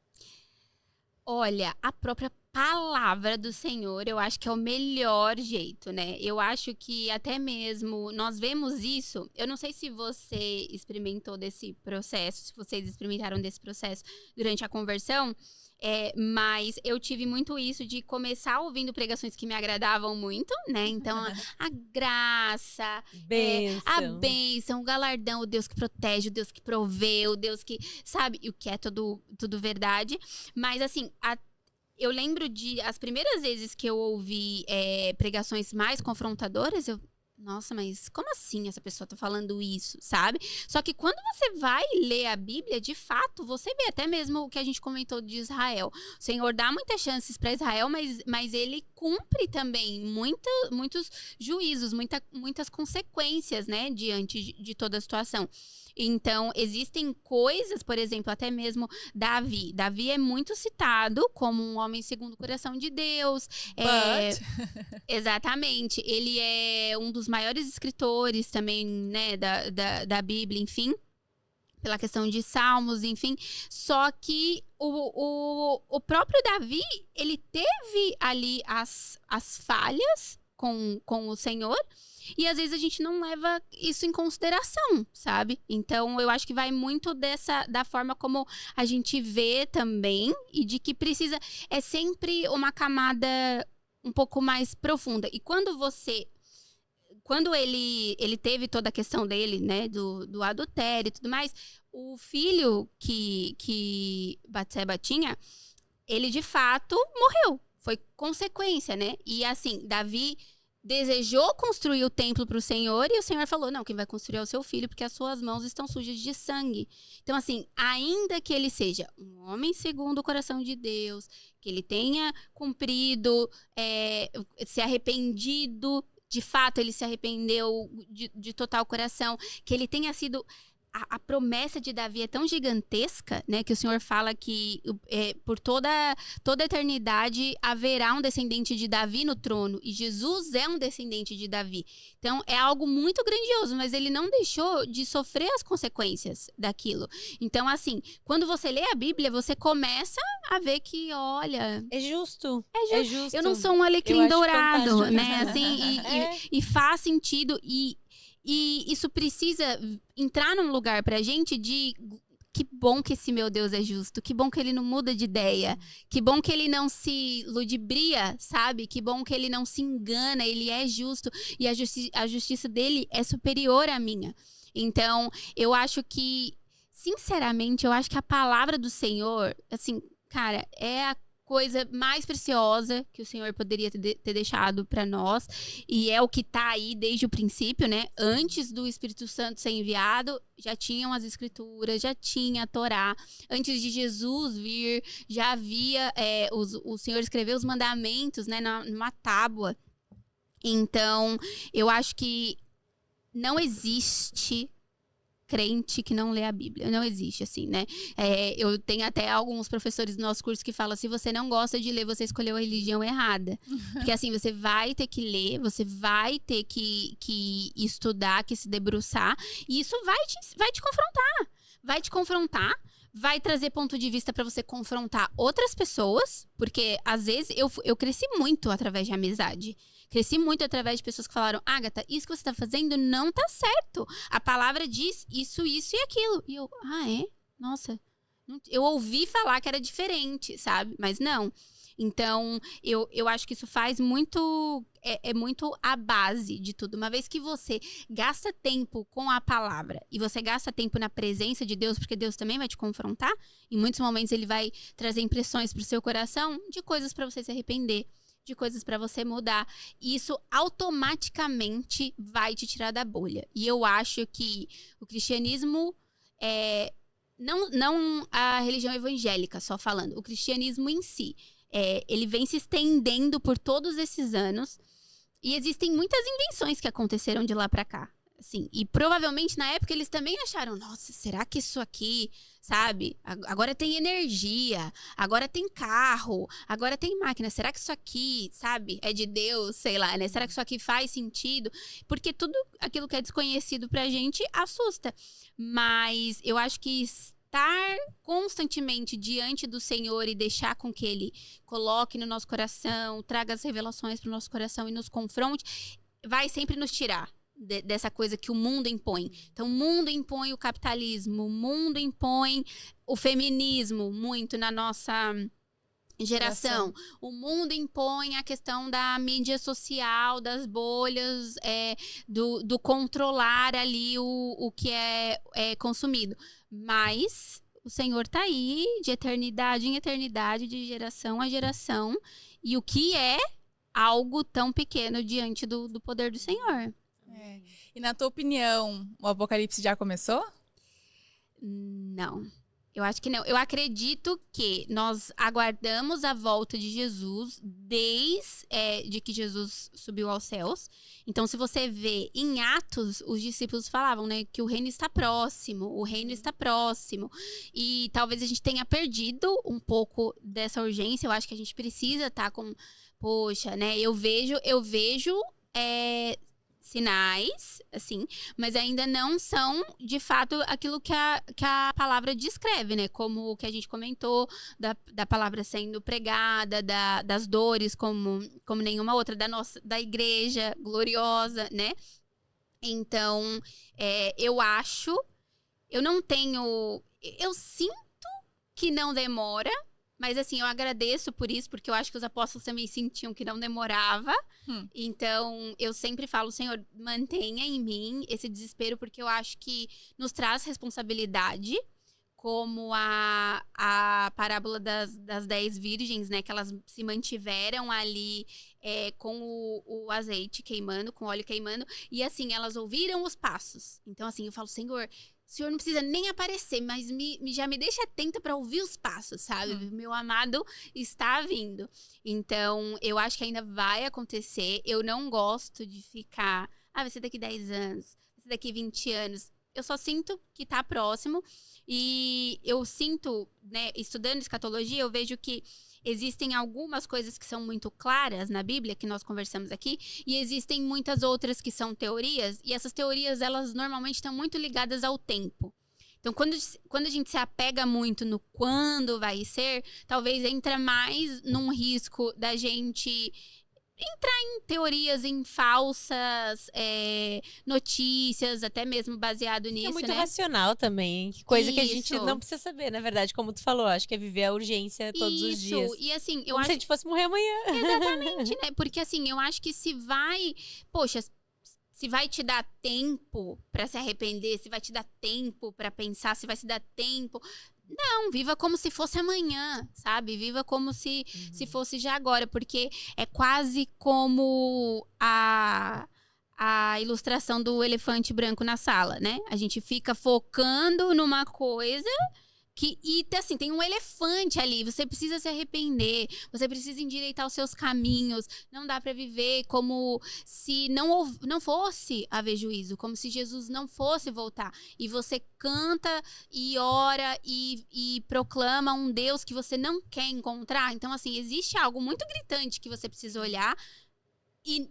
Olha, a própria palavra do Senhor, eu acho que é o melhor jeito, né? Eu acho que até mesmo nós vemos isso. Eu não sei se você experimentou desse processo, se vocês experimentaram desse processo durante a conversão, mas eu tive muito isso de começar ouvindo pregações que me agradavam muito, né? Então, a graça, a bênção, o galardão, o Deus que protege, o Deus que provê, o Deus que, sabe, o que é tudo verdade. Mas, assim, eu lembro as primeiras vezes que eu ouvi pregações mais confrontadoras, nossa, mas como assim essa pessoa tá falando isso, sabe? Só que quando você vai ler a Bíblia, de fato, você vê até mesmo o que a gente comentou de Israel. O Senhor dá muitas chances para Israel, mas ele cumpre também muitos juízos, muitas consequências, né, diante de toda a situação. Então, existem coisas, por exemplo, até mesmo Davi. Davi é muito citado como um homem segundo o coração de Deus. Exatamente. Ele é um dos maiores escritores também, né, da Bíblia, enfim. Pela questão de salmos, enfim. Só que o próprio Davi, ele teve ali as falhas com o Senhor. E às vezes a gente não leva isso em consideração, sabe? Então eu acho que vai muito da forma como a gente vê também, e de que precisa, sempre uma camada um pouco mais profunda. E quando ele teve toda a questão dele, né, do adultério e tudo mais, o filho que Batseba tinha, ele de fato morreu. Foi consequência, né? E assim, Davi desejou construir o templo para o Senhor, e o Senhor falou, não, quem vai construir é o seu filho, porque as suas mãos estão sujas de sangue. Então, assim, ainda que ele seja um homem segundo o coração de Deus, que ele tenha cumprido, se arrependido, de fato ele se arrependeu de total coração, que ele tenha sido... A promessa de Davi é tão gigantesca, né, que o Senhor fala que por toda a eternidade haverá um descendente de Davi no trono, e Jesus é um descendente de Davi. Então, é algo muito grandioso, mas ele não deixou de sofrer as consequências daquilo. Então, assim, quando você lê a Bíblia, você começa a ver que, olha... É justo. É justo. Eu não sou um alecrim dourado, né, assim, e faz sentido, E isso precisa entrar num lugar pra gente de que bom que esse meu Deus é justo, que bom que ele não muda de ideia, que bom que ele não se ludibria, sabe? Que bom que ele não se engana, ele é justo e a justiça dele é superior à minha. Então, eu acho que, sinceramente, eu acho que a palavra do Senhor, assim, cara, é a coisa mais preciosa que o Senhor poderia ter deixado para nós, e é o que tá aí desde o princípio, né? Antes do Espírito Santo ser enviado, já tinham as Escrituras, já tinha a Torá. Antes de Jesus vir, já havia, o Senhor escreveu os mandamentos, né, numa tábua. Então, eu acho que não existe crente que não lê a Bíblia. Não existe, assim, né? Eu tenho até alguns professores do nosso curso que falam, se você não gosta de ler, você escolheu a religião errada. Porque, assim, você vai ter que ler, você vai ter que estudar, que se debruçar, e isso vai te confrontar. Vai te confrontar, vai trazer ponto de vista pra você confrontar outras pessoas, porque, às vezes, eu cresci muito através de amizade. Cresci muito através de pessoas que falaram, Agatha, isso que você tá fazendo não tá certo. A palavra diz isso, isso e aquilo. E eu, é? Nossa. Eu ouvi falar que era diferente, sabe? Mas não. Então, eu acho que isso faz muito... É muito a base de tudo. Uma vez que você gasta tempo com a palavra e você gasta tempo na presença de Deus, porque Deus também vai te confrontar, em muitos momentos ele vai trazer impressões pro seu coração de coisas pra você se arrepender, de coisas para você mudar. E isso automaticamente vai te tirar da bolha. E eu acho que o cristianismo não a religião evangélica, só falando. O cristianismo em si, ele vem se estendendo por todos esses anos. E existem muitas invenções que aconteceram de lá para cá. Assim, e provavelmente na época eles também acharam, nossa, será que isso aqui, sabe? Agora tem energia, agora tem carro, agora tem máquina. Será que isso aqui, sabe, é de Deus, sei lá, né? Será que isso aqui faz sentido? Porque tudo aquilo que é desconhecido pra gente assusta. Mas eu acho que estar constantemente diante do Senhor e deixar com que Ele coloque no nosso coração, traga as revelações pro nosso coração e nos confronte, vai sempre nos tirar dessa coisa que o mundo impõe. Então, o mundo impõe o capitalismo, o mundo impõe o feminismo muito na nossa geração. O mundo impõe a questão da mídia social, das bolhas, do controlar ali o que é consumido. Mas o Senhor tá aí de eternidade em eternidade, de geração a geração. E o que é algo tão pequeno diante do poder do Senhor? E na tua opinião, o Apocalipse já começou? Não. Eu acho que não. Eu acredito que nós aguardamos a volta de Jesus desde que Jesus subiu aos céus. Então, se você vê em Atos, os discípulos falavam, né, que o reino está próximo, o reino está próximo. E talvez a gente tenha perdido um pouco dessa urgência. Eu acho que a gente precisa estar com... Poxa, né, eu vejo sinais, assim, mas ainda não são, de fato, aquilo que a palavra descreve, né? Como o que a gente comentou, da palavra sendo pregada, das dores como nenhuma outra, da igreja gloriosa, né? Então, eu sinto que não demora, mas, assim, eu agradeço por isso, porque eu acho que os apóstolos também sentiam que não demorava. Então, eu sempre falo, Senhor, mantenha em mim esse desespero, porque eu acho que nos traz responsabilidade, como a parábola das 10 virgens, né? Que elas se mantiveram ali com o azeite queimando, com o óleo queimando. E, assim, elas ouviram os passos. Então, assim, eu falo, Senhor... O Senhor não precisa nem aparecer, mas já me deixa atenta para ouvir os passos, sabe? Meu amado está vindo. Então, eu acho que ainda vai acontecer. Eu não gosto de ficar... vai ser daqui 10 anos, vai ser daqui 20 anos. Eu só sinto que tá próximo. E eu sinto, né, estudando escatologia, eu vejo que existem algumas coisas que são muito claras na Bíblia, que nós conversamos aqui, e existem muitas outras que são teorias, e essas teorias, elas normalmente estão muito ligadas ao tempo. Então, quando a gente se apega muito no quando vai ser, talvez entra mais num risco da gente teorias, em falsas notícias, até mesmo baseado nisso, É muito né? racional também, coisa que a gente Isso. não precisa saber, na verdade, como tu falou, acho que é viver a urgência todos os dias. Isso, e assim, eu Como acho se a gente fosse morrer amanhã. exatamente, né? Porque assim, eu acho que poxa, se vai te dar tempo pra se arrepender, se vai te dar tempo pra pensar, se vai se dar tempo. Não, viva como se fosse amanhã, sabe? Viva como se fosse já agora, porque é quase como a ilustração do elefante branco na sala, né? A gente fica focando numa coisa e assim, tem um elefante ali, você precisa se arrepender, você precisa endireitar os seus caminhos, não dá pra viver como se não fosse haver juízo, como se Jesus não fosse voltar. E você canta e ora e proclama um Deus que você não quer encontrar. Então, assim, existe algo muito gritante que você precisa olhar e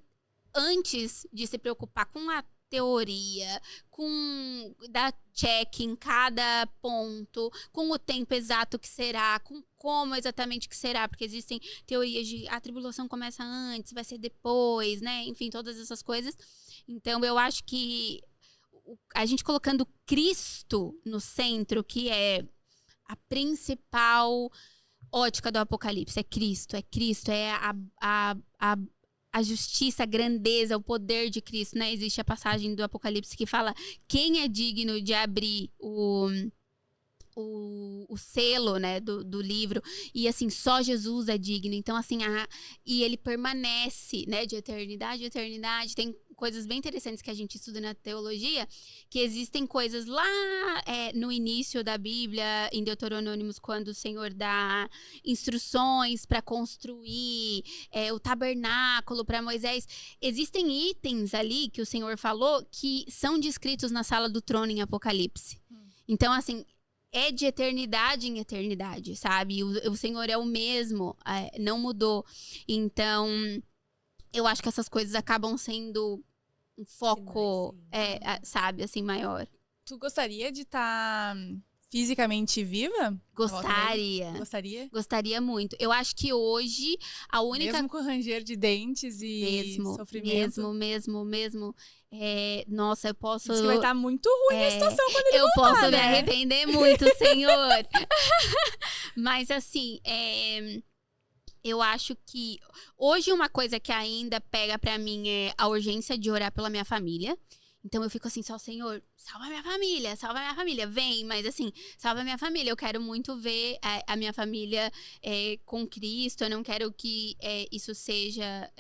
antes de se preocupar com a teoria, com dar check em cada ponto, com o tempo exato que será, com como exatamente que será, porque existem teorias de a tribulação começa antes, vai ser depois, né? Enfim, todas essas coisas. Então, eu acho que a gente colocando Cristo no centro, que é a principal ótica do Apocalipse, é Cristo, é a justiça, a grandeza, o poder de Cristo, né? Existe a passagem do Apocalipse que fala quem é digno de abrir o selo, né, do livro. E, assim, só Jesus é digno. Então, assim, e ele permanece, né, de eternidade a eternidade. Tem coisas bem interessantes que a gente estuda na teologia, que existem coisas lá no início da Bíblia, em Deuteronômio, quando o Senhor dá instruções para construir o tabernáculo para Moisés. Existem itens ali que o Senhor falou que são descritos na sala do trono em Apocalipse. Então, assim, é de eternidade em eternidade, sabe? O Senhor é o mesmo, não mudou. Então, eu acho que essas coisas acabam sendo um foco, sabe, assim, maior. Tu gostaria de estar fisicamente viva? Gostaria. Gostaria? Gostaria muito. Eu acho que hoje a única... Mesmo com ranger de dentes e sofrimento? Mesmo. Nossa, eu posso... Diz que vai estar muito ruim a situação quando ele eu voltar, posso me né? arrepender muito, Senhor. Mas, assim, eu acho que... Hoje, uma coisa que ainda pega pra mim é a urgência de orar pela minha família. Então, eu fico assim, só, Senhor, salva minha família, vem. Mas, assim, salva minha família. Eu quero muito ver a minha família com Cristo. Eu não quero que isso seja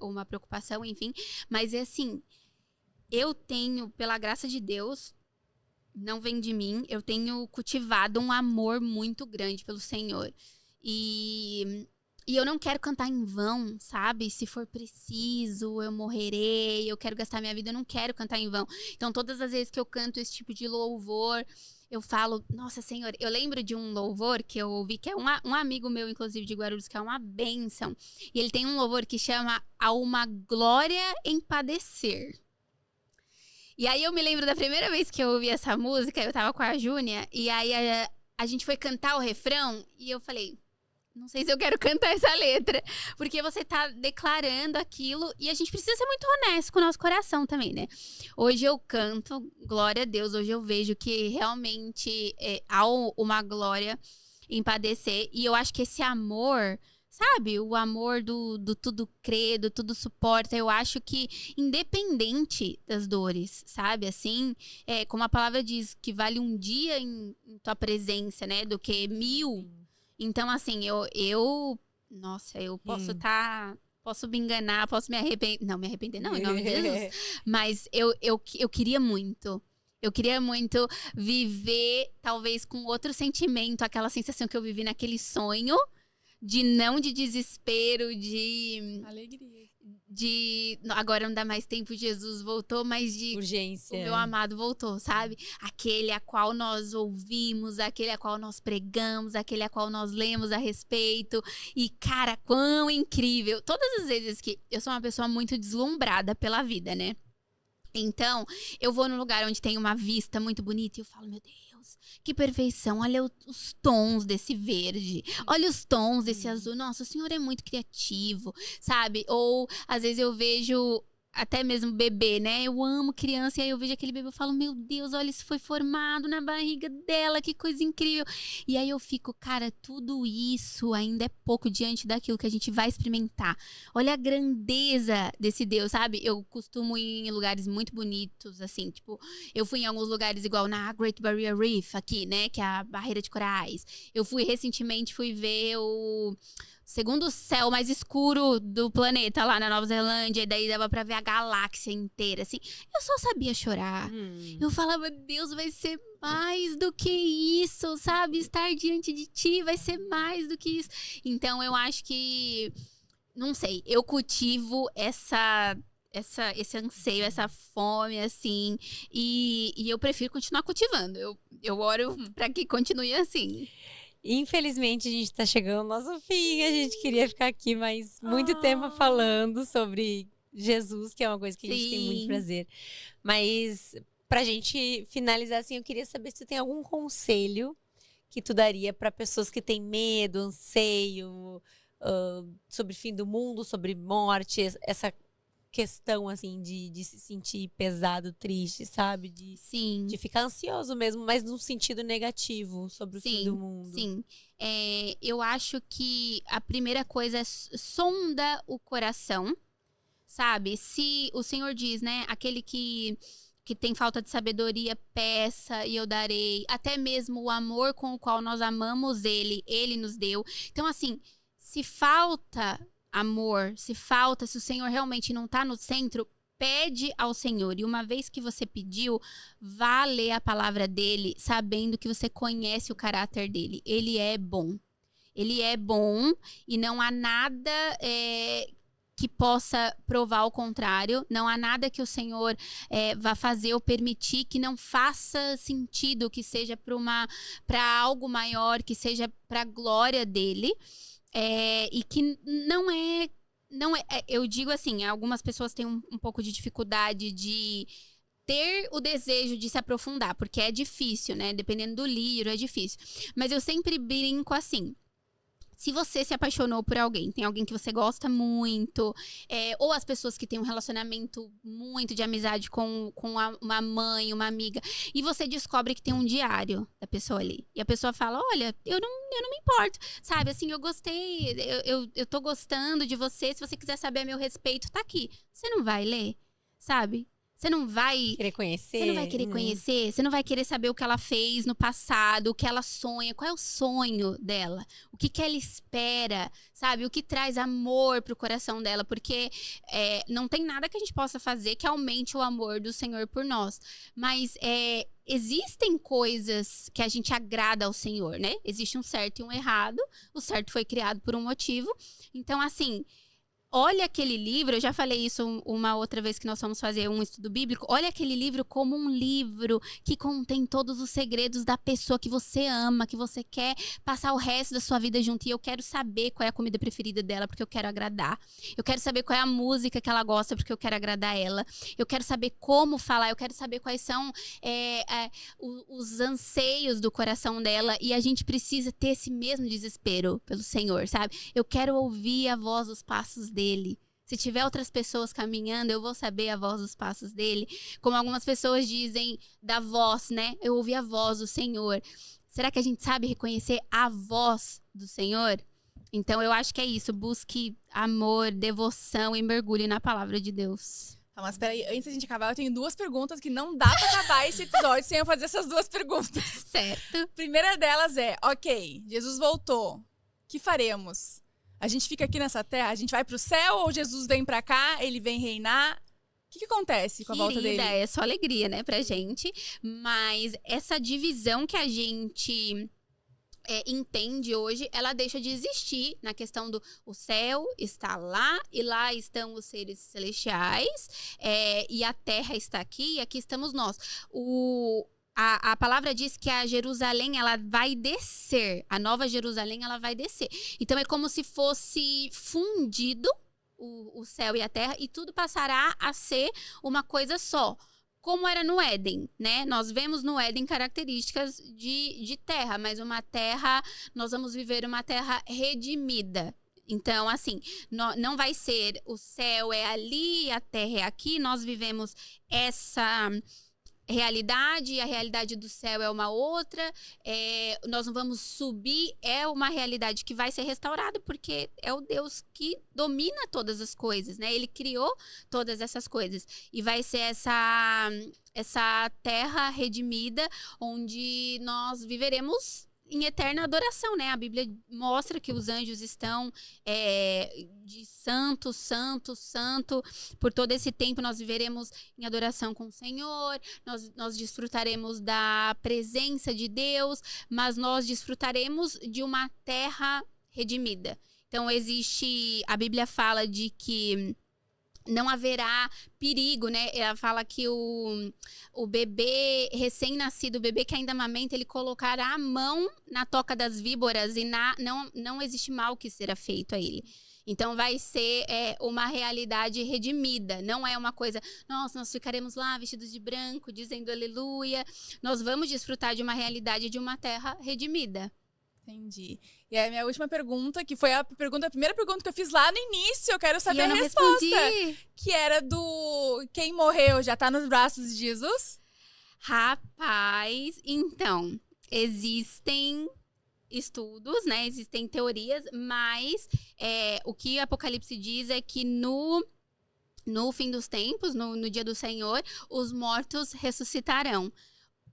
uma preocupação, enfim. Mas, assim, eu tenho, pela graça de Deus, não vem de mim, eu tenho cultivado um amor muito grande pelo Senhor. E eu não quero cantar em vão, sabe? Se for preciso, eu morrerei, eu quero gastar minha vida, eu não quero cantar em vão. Então, todas as vezes que eu canto esse tipo de louvor, eu falo, nossa, Senhor, eu lembro de um louvor que eu ouvi, que é um amigo meu, inclusive, de Guarulhos, que é uma bênção. E ele tem um louvor que chama A Uma Glória em Padecer. E aí, eu me lembro da primeira vez que eu ouvi essa música, eu tava com a Júnia, e aí a gente foi cantar o refrão, e eu falei... Não sei se eu quero cantar essa letra. Porque você tá declarando aquilo. E a gente precisa ser muito honesto com o nosso coração também, né? Hoje eu canto, glória a Deus. Hoje eu vejo que realmente há uma glória em padecer. E eu acho que esse amor, sabe? O amor do tudo crê, do tudo suporta. Eu acho que independente das dores, sabe? Assim, como a palavra diz, que vale um dia em tua presença, né? Do que 1000. Então, assim, nossa, eu posso posso me enganar, posso me arrepender. Não, me arrepender não, em nome de Jesus. Mas eu queria muito. Eu queria muito viver, talvez, com outro sentimento, aquela sensação que eu vivi naquele sonho, de desespero, de... Alegria. Agora não dá mais tempo, Jesus voltou, mas de... Urgência. O meu amado voltou, sabe? Aquele a qual nós ouvimos, aquele a qual nós pregamos, aquele a qual nós lemos a respeito. E, cara, quão incrível. Todas as vezes que... Eu sou uma pessoa muito deslumbrada pela vida, né? Então, eu vou num lugar onde tem uma vista muito bonita e eu falo, meu Deus, Deus, que perfeição. Olha os tons desse verde. Olha os tons desse azul. Nossa, o Senhor é muito criativo, sabe? Ou, às vezes, eu vejo até mesmo bebê, né? Eu amo criança e aí eu vejo aquele bebê e falo, meu Deus, olha, isso foi formado na barriga dela, que coisa incrível. E aí eu fico, cara, tudo isso ainda é pouco diante daquilo que a gente vai experimentar. Olha a grandeza desse Deus, sabe? Eu costumo ir em lugares muito bonitos, assim, tipo, eu fui em alguns lugares igual na Great Barrier Reef aqui, né? Que é a barreira de corais. Eu fui recentemente, fui ver o segundo céu mais escuro do planeta lá na Nova Zelândia, e daí dava pra ver a galáxia inteira, assim. Eu só sabia chorar. Eu falava, Deus, vai ser mais do que isso, sabe? Estar diante de ti vai ser mais do que isso. Então, eu acho que, não sei, eu cultivo esse anseio, essa fome, assim, e eu prefiro continuar cultivando. Eu oro pra que continue assim. Infelizmente, a gente tá chegando ao nosso fim. A gente queria ficar aqui mais muito tempo falando sobre Jesus, que é uma coisa que a gente tem muito prazer. Mas, pra gente finalizar, assim, eu queria saber se tu tem algum conselho que tu daria pra pessoas que têm medo, anseio, sobre fim do mundo, sobre morte, essa questão, assim, de se sentir pesado, triste, sabe? De ficar ansioso mesmo, mas num sentido negativo sobre o fim do mundo. Sim, eu acho que a primeira coisa é sonda o coração, sabe? Se o Senhor diz, né, aquele que tem falta de sabedoria, peça e eu darei. Até mesmo o amor com o qual nós amamos ele nos deu. Então, assim, se falta amor, se o Senhor realmente não tá no centro, pede ao Senhor. E uma vez que você pediu, vá ler a palavra dele, sabendo que você conhece o caráter dele. Ele é bom. Ele é bom e não há nada que possa provar o contrário. Não há nada que o Senhor vá fazer ou permitir que não faça sentido, que seja para algo maior, que seja para a glória dele. E que não é, eu digo assim, algumas pessoas têm um pouco de dificuldade de ter o desejo de se aprofundar, porque é difícil, né? Dependendo do livro, é difícil. Mas eu sempre brinco assim. Se você se apaixonou por alguém, tem alguém que você gosta muito, ou as pessoas que têm um relacionamento muito de amizade com uma mãe, uma amiga, e você descobre que tem um diário da pessoa ali. E a pessoa fala, olha, eu não me importo, sabe? Assim, eu gostei, eu tô gostando de você, se você quiser saber a meu respeito, tá aqui. Você não vai ler, sabe? Você não vai querer conhecer. Você não vai querer conhecer. Você não vai querer saber o que ela fez no passado, o que ela sonha, qual é o sonho dela, o que ela espera, sabe? O que traz amor pro coração dela, porque não tem nada que a gente possa fazer que aumente o amor do Senhor por nós. Mas existem coisas que a gente agrada ao Senhor, né? Existe um certo e um errado. O certo foi criado por um motivo. Então, assim, olha aquele livro, eu já falei isso uma outra vez que nós fomos fazer um estudo bíblico, olha aquele livro como um livro que contém todos os segredos da pessoa que você ama, que você quer passar o resto da sua vida junto. E eu quero saber qual é a comida preferida dela, porque eu quero agradar. Eu quero saber qual é a música que ela gosta, porque eu quero agradar ela. Eu quero saber como falar, eu quero saber quais são os anseios do coração dela. E a gente precisa ter esse mesmo desespero pelo Senhor, sabe? Eu quero ouvir a voz dos passos dele. Se tiver outras pessoas caminhando, eu vou saber a voz dos passos dele. Como algumas pessoas dizem da voz, né? Eu ouvi a voz do Senhor. Será que a gente sabe reconhecer a voz do Senhor? Então, eu acho que é isso. Busque amor, devoção e mergulhe na palavra de Deus. Tá, mas peraí, antes da gente acabar, eu tenho 2 perguntas que não dá pra acabar esse episódio sem eu fazer essas 2 perguntas. Certo. A primeira delas é, ok, Jesus voltou. O que faremos? A gente fica aqui nessa terra, a gente vai pro céu ou Jesus vem pra cá, ele vem reinar? O que acontece com a volta dele? É só alegria, né, pra gente. Mas essa divisão que a gente entende hoje, ela deixa de existir na questão do o céu está lá e lá estão os seres celestiais e a terra está aqui e aqui estamos nós. A palavra diz que a Jerusalém, ela vai descer. A nova Jerusalém, ela vai descer. Então, é como se fosse fundido o céu e a terra e tudo passará a ser uma coisa só. como era no Éden, né? Nós vemos no Éden características de terra, mas nós vamos viver uma terra redimida. Então, assim, não vai ser o céu é ali, a terra é aqui, nós vivemos essa realidade, e a realidade do céu é uma outra, nós não vamos subir, é uma realidade que vai ser restaurada, porque é o Deus que domina todas as coisas, né? Ele criou todas essas coisas, e vai ser essa terra redimida, onde nós viveremos em eterna adoração, né? A Bíblia mostra que os anjos estão de santo, santo, santo. Por todo esse tempo nós viveremos em adoração com o Senhor, nós desfrutaremos da presença de Deus, mas nós desfrutaremos de uma terra redimida. Então a Bíblia fala de que não haverá perigo, né? Ela fala que o bebê recém-nascido, o bebê que ainda amamenta, ele colocará a mão na toca das víboras e não existe mal que será feito a ele. Então vai ser uma realidade redimida, não é uma coisa, nossa, nós ficaremos lá vestidos de branco, dizendo aleluia. Nós vamos desfrutar de uma realidade de uma terra redimida. Entendi. E a minha última pergunta, que foi a primeira pergunta que eu fiz lá no início, eu quero saber e eu não a resposta. Respondi. Que era do quem morreu já tá nos braços de Jesus? Rapaz, então, existem estudos, né? Existem teorias, mas o que Apocalipse diz é que no fim dos tempos, no dia do Senhor, os mortos ressuscitarão.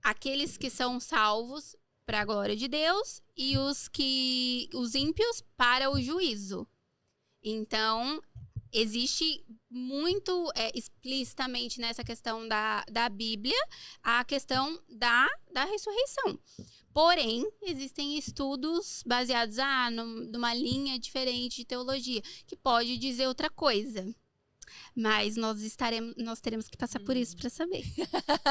Aqueles que são salvos para a glória de Deus e os ímpios para o juízo. Então, existe muito explicitamente nessa questão da Bíblia a questão da ressurreição. Porém, existem estudos baseados numa linha diferente de teologia, que pode dizer outra coisa. Mas nós teremos que passar por isso para saber.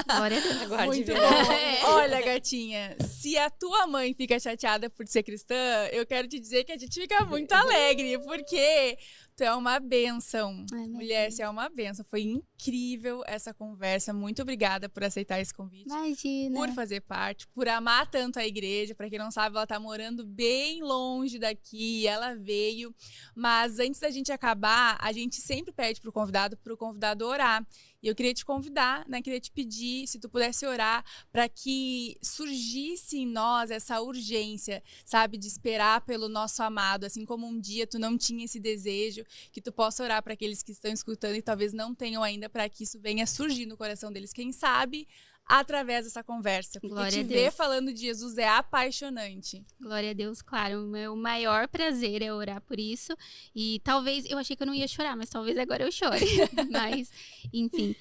Glória a Deus. Aguarde Muito ver. bom. Olha, gatinha, se a tua mãe fica chateada por ser cristã, eu quero te dizer que a gente fica muito alegre, porque tu é uma bênção. Ai, Mulher, você é uma bênção. Foi incrível essa conversa. Muito obrigada por aceitar esse convite. Imagina. Por fazer parte, por amar tanto a igreja. Pra quem não sabe, ela tá morando bem longe daqui, ela veio. Mas antes da gente acabar, a gente sempre pede pro convidado orar. E eu queria te convidar, né? Queria te pedir, se tu pudesse orar, para que surgisse em nós essa urgência, sabe? De esperar pelo nosso amado. Assim como um dia tu não tinha esse desejo, que tu possa orar para aqueles que estão escutando e talvez não tenham ainda, para que isso venha surgir no coração deles. Quem sabe, através dessa conversa. Porque Glória te a ver Deus. falando de Jesus é apaixonante. Glória a Deus, claro. O meu maior prazer é orar por isso. E talvez, eu achei que eu não ia chorar, mas talvez agora eu chore. Mas, enfim.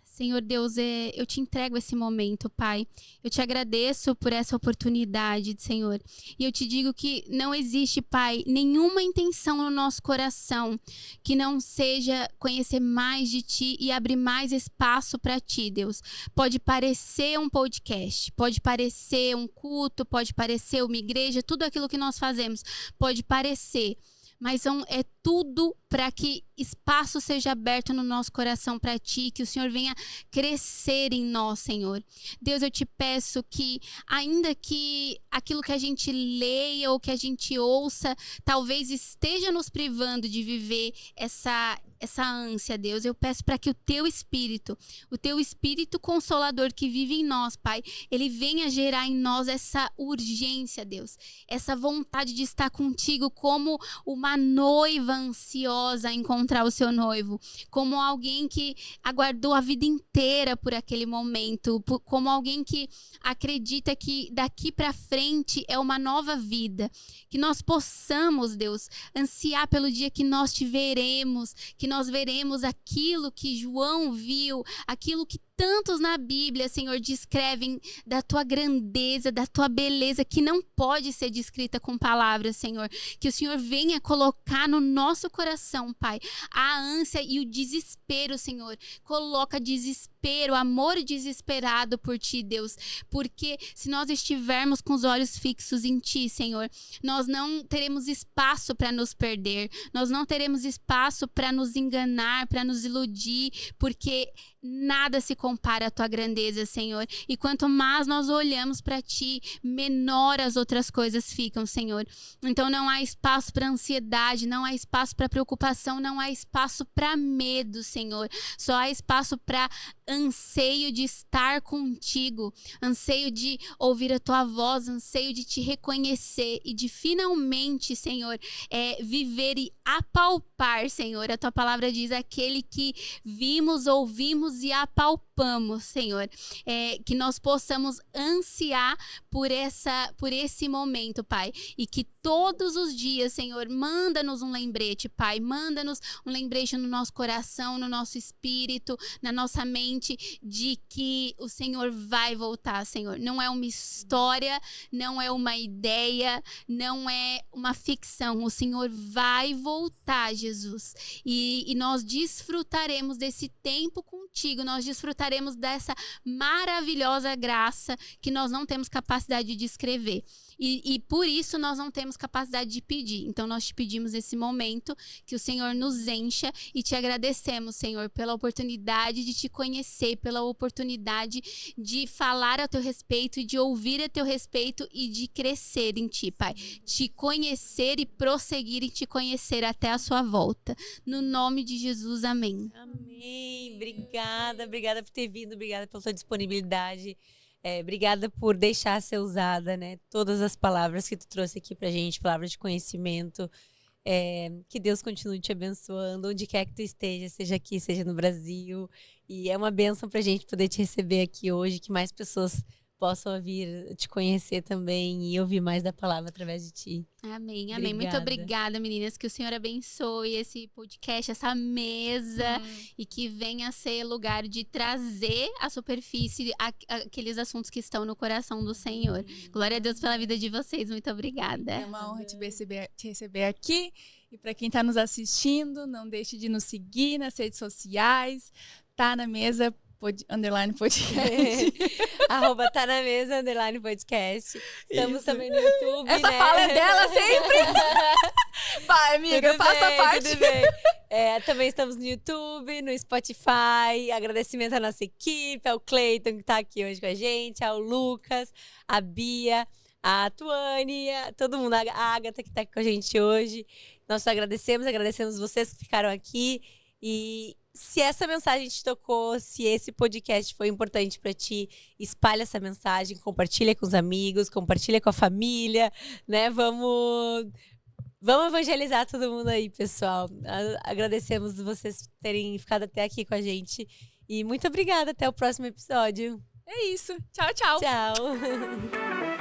Senhor Deus, eu te entrego esse momento, Pai. Eu te agradeço por essa oportunidade, Senhor. E eu te digo que não existe, Pai, nenhuma intenção no nosso coração que não seja conhecer mais de Ti e abrir mais espaço para Ti, Deus. Pode parecer um podcast, pode parecer um culto, pode parecer uma igreja, tudo aquilo que nós fazemos pode parecer. Mas é tudo para que espaço seja aberto no nosso coração para Ti, que o Senhor venha crescer em nós, Senhor. Deus, eu te peço que, ainda que aquilo que a gente leia ou que a gente ouça, talvez esteja nos privando de viver essa ânsia, Deus, eu peço para que o Teu Espírito Consolador que vive em nós, Pai, Ele venha gerar em nós essa urgência, Deus, essa vontade de estar contigo como uma noiva ansiosa a encontrar o seu noivo, como alguém que aguardou a vida inteira por aquele momento, como alguém que acredita que daqui para frente é uma nova vida, que nós possamos, Deus, ansiar pelo dia que nós te veremos, que nós veremos aquilo que João viu, aquilo que tantos na Bíblia, Senhor, descrevem da Tua grandeza, da Tua beleza, que não pode ser descrita com palavras, Senhor. Que o Senhor venha colocar no nosso coração, Pai, a ânsia e o desespero, Senhor. Coloca desespero desespero, amor desesperado por Ti, Deus. Porque se nós estivermos com os olhos fixos em Ti, Senhor, nós não teremos espaço para nos perder, nós não teremos espaço para nos enganar, para nos iludir, porque nada se compara à Tua grandeza, Senhor. E quanto mais nós olhamos para Ti, menor as outras coisas ficam, Senhor. Então não há espaço para ansiedade, não há espaço para preocupação, não há espaço para medo, Senhor. Só há espaço para anseio de estar contigo, anseio de ouvir a Tua voz, anseio de Te reconhecer e de finalmente, Senhor, viver e apalpar, Senhor. A Tua palavra diz: aquele que vimos, ouvimos e apalpamos, Senhor. Que nós possamos ansiar por esse momento, Pai. E que todos os dias, Senhor, manda-nos um lembrete, Pai. Manda-nos um lembrete no nosso coração, no nosso espírito, na nossa mente, de que o Senhor vai voltar, Senhor. Não é uma história, não é uma ideia, não é uma ficção. O Senhor vai voltar, Jesus. E nós desfrutaremos desse tempo contigo, nós desfrutaremos dessa maravilhosa graça que nós não temos capacidade de descrever. E por isso nós não temos capacidade de pedir. Então nós te pedimos esse momento que o Senhor nos encha e te agradecemos, Senhor, pela oportunidade de te conhecer, pela oportunidade de falar a teu respeito e de ouvir a teu respeito e de crescer em ti, Pai. Te conhecer e prosseguir em te conhecer até a sua volta. No nome de Jesus, amém. Amém. Obrigada por ter vindo, obrigada pela sua disponibilidade. Obrigada por deixar ser usada, né? Todas as palavras que tu trouxe aqui pra gente, palavras de conhecimento. Que Deus continue te abençoando, onde quer que tu esteja, seja aqui, seja no Brasil. E é uma bênção pra gente poder te receber aqui hoje, que mais pessoas possam vir te conhecer também e ouvir mais da palavra através de ti. Amém, amém. Muito obrigada, meninas. Que o Senhor abençoe esse podcast, essa mesa, e que venha a ser lugar de trazer à superfície aqueles assuntos que estão no coração do Senhor. Glória a Deus pela vida de vocês. Muito obrigada. É uma honra te receber aqui. E para quem está nos assistindo, não deixe de nos seguir nas redes sociais. Tá na mesa _podcast. @tá na mesa _podcast. Estamos isso. Também no YouTube. Essa né? fala é dela sempre. Vai, amiga, faça a parte. Tudo bem. Também estamos no YouTube, no Spotify. Agradecimento à nossa equipe, ao Cleiton, que tá aqui hoje com a gente, ao Lucas, a Bia, a Tuane, todo mundo, a Agatha, que tá aqui com a gente hoje. Nós agradecemos vocês que ficaram aqui. E se essa mensagem te tocou, se esse podcast foi importante para ti, espalha essa mensagem, compartilha com os amigos, compartilha com a família, né? Vamos evangelizar todo mundo aí, pessoal. Agradecemos vocês terem ficado até aqui com a gente. E muito obrigada, até o próximo episódio. É isso. Tchau, tchau. Tchau.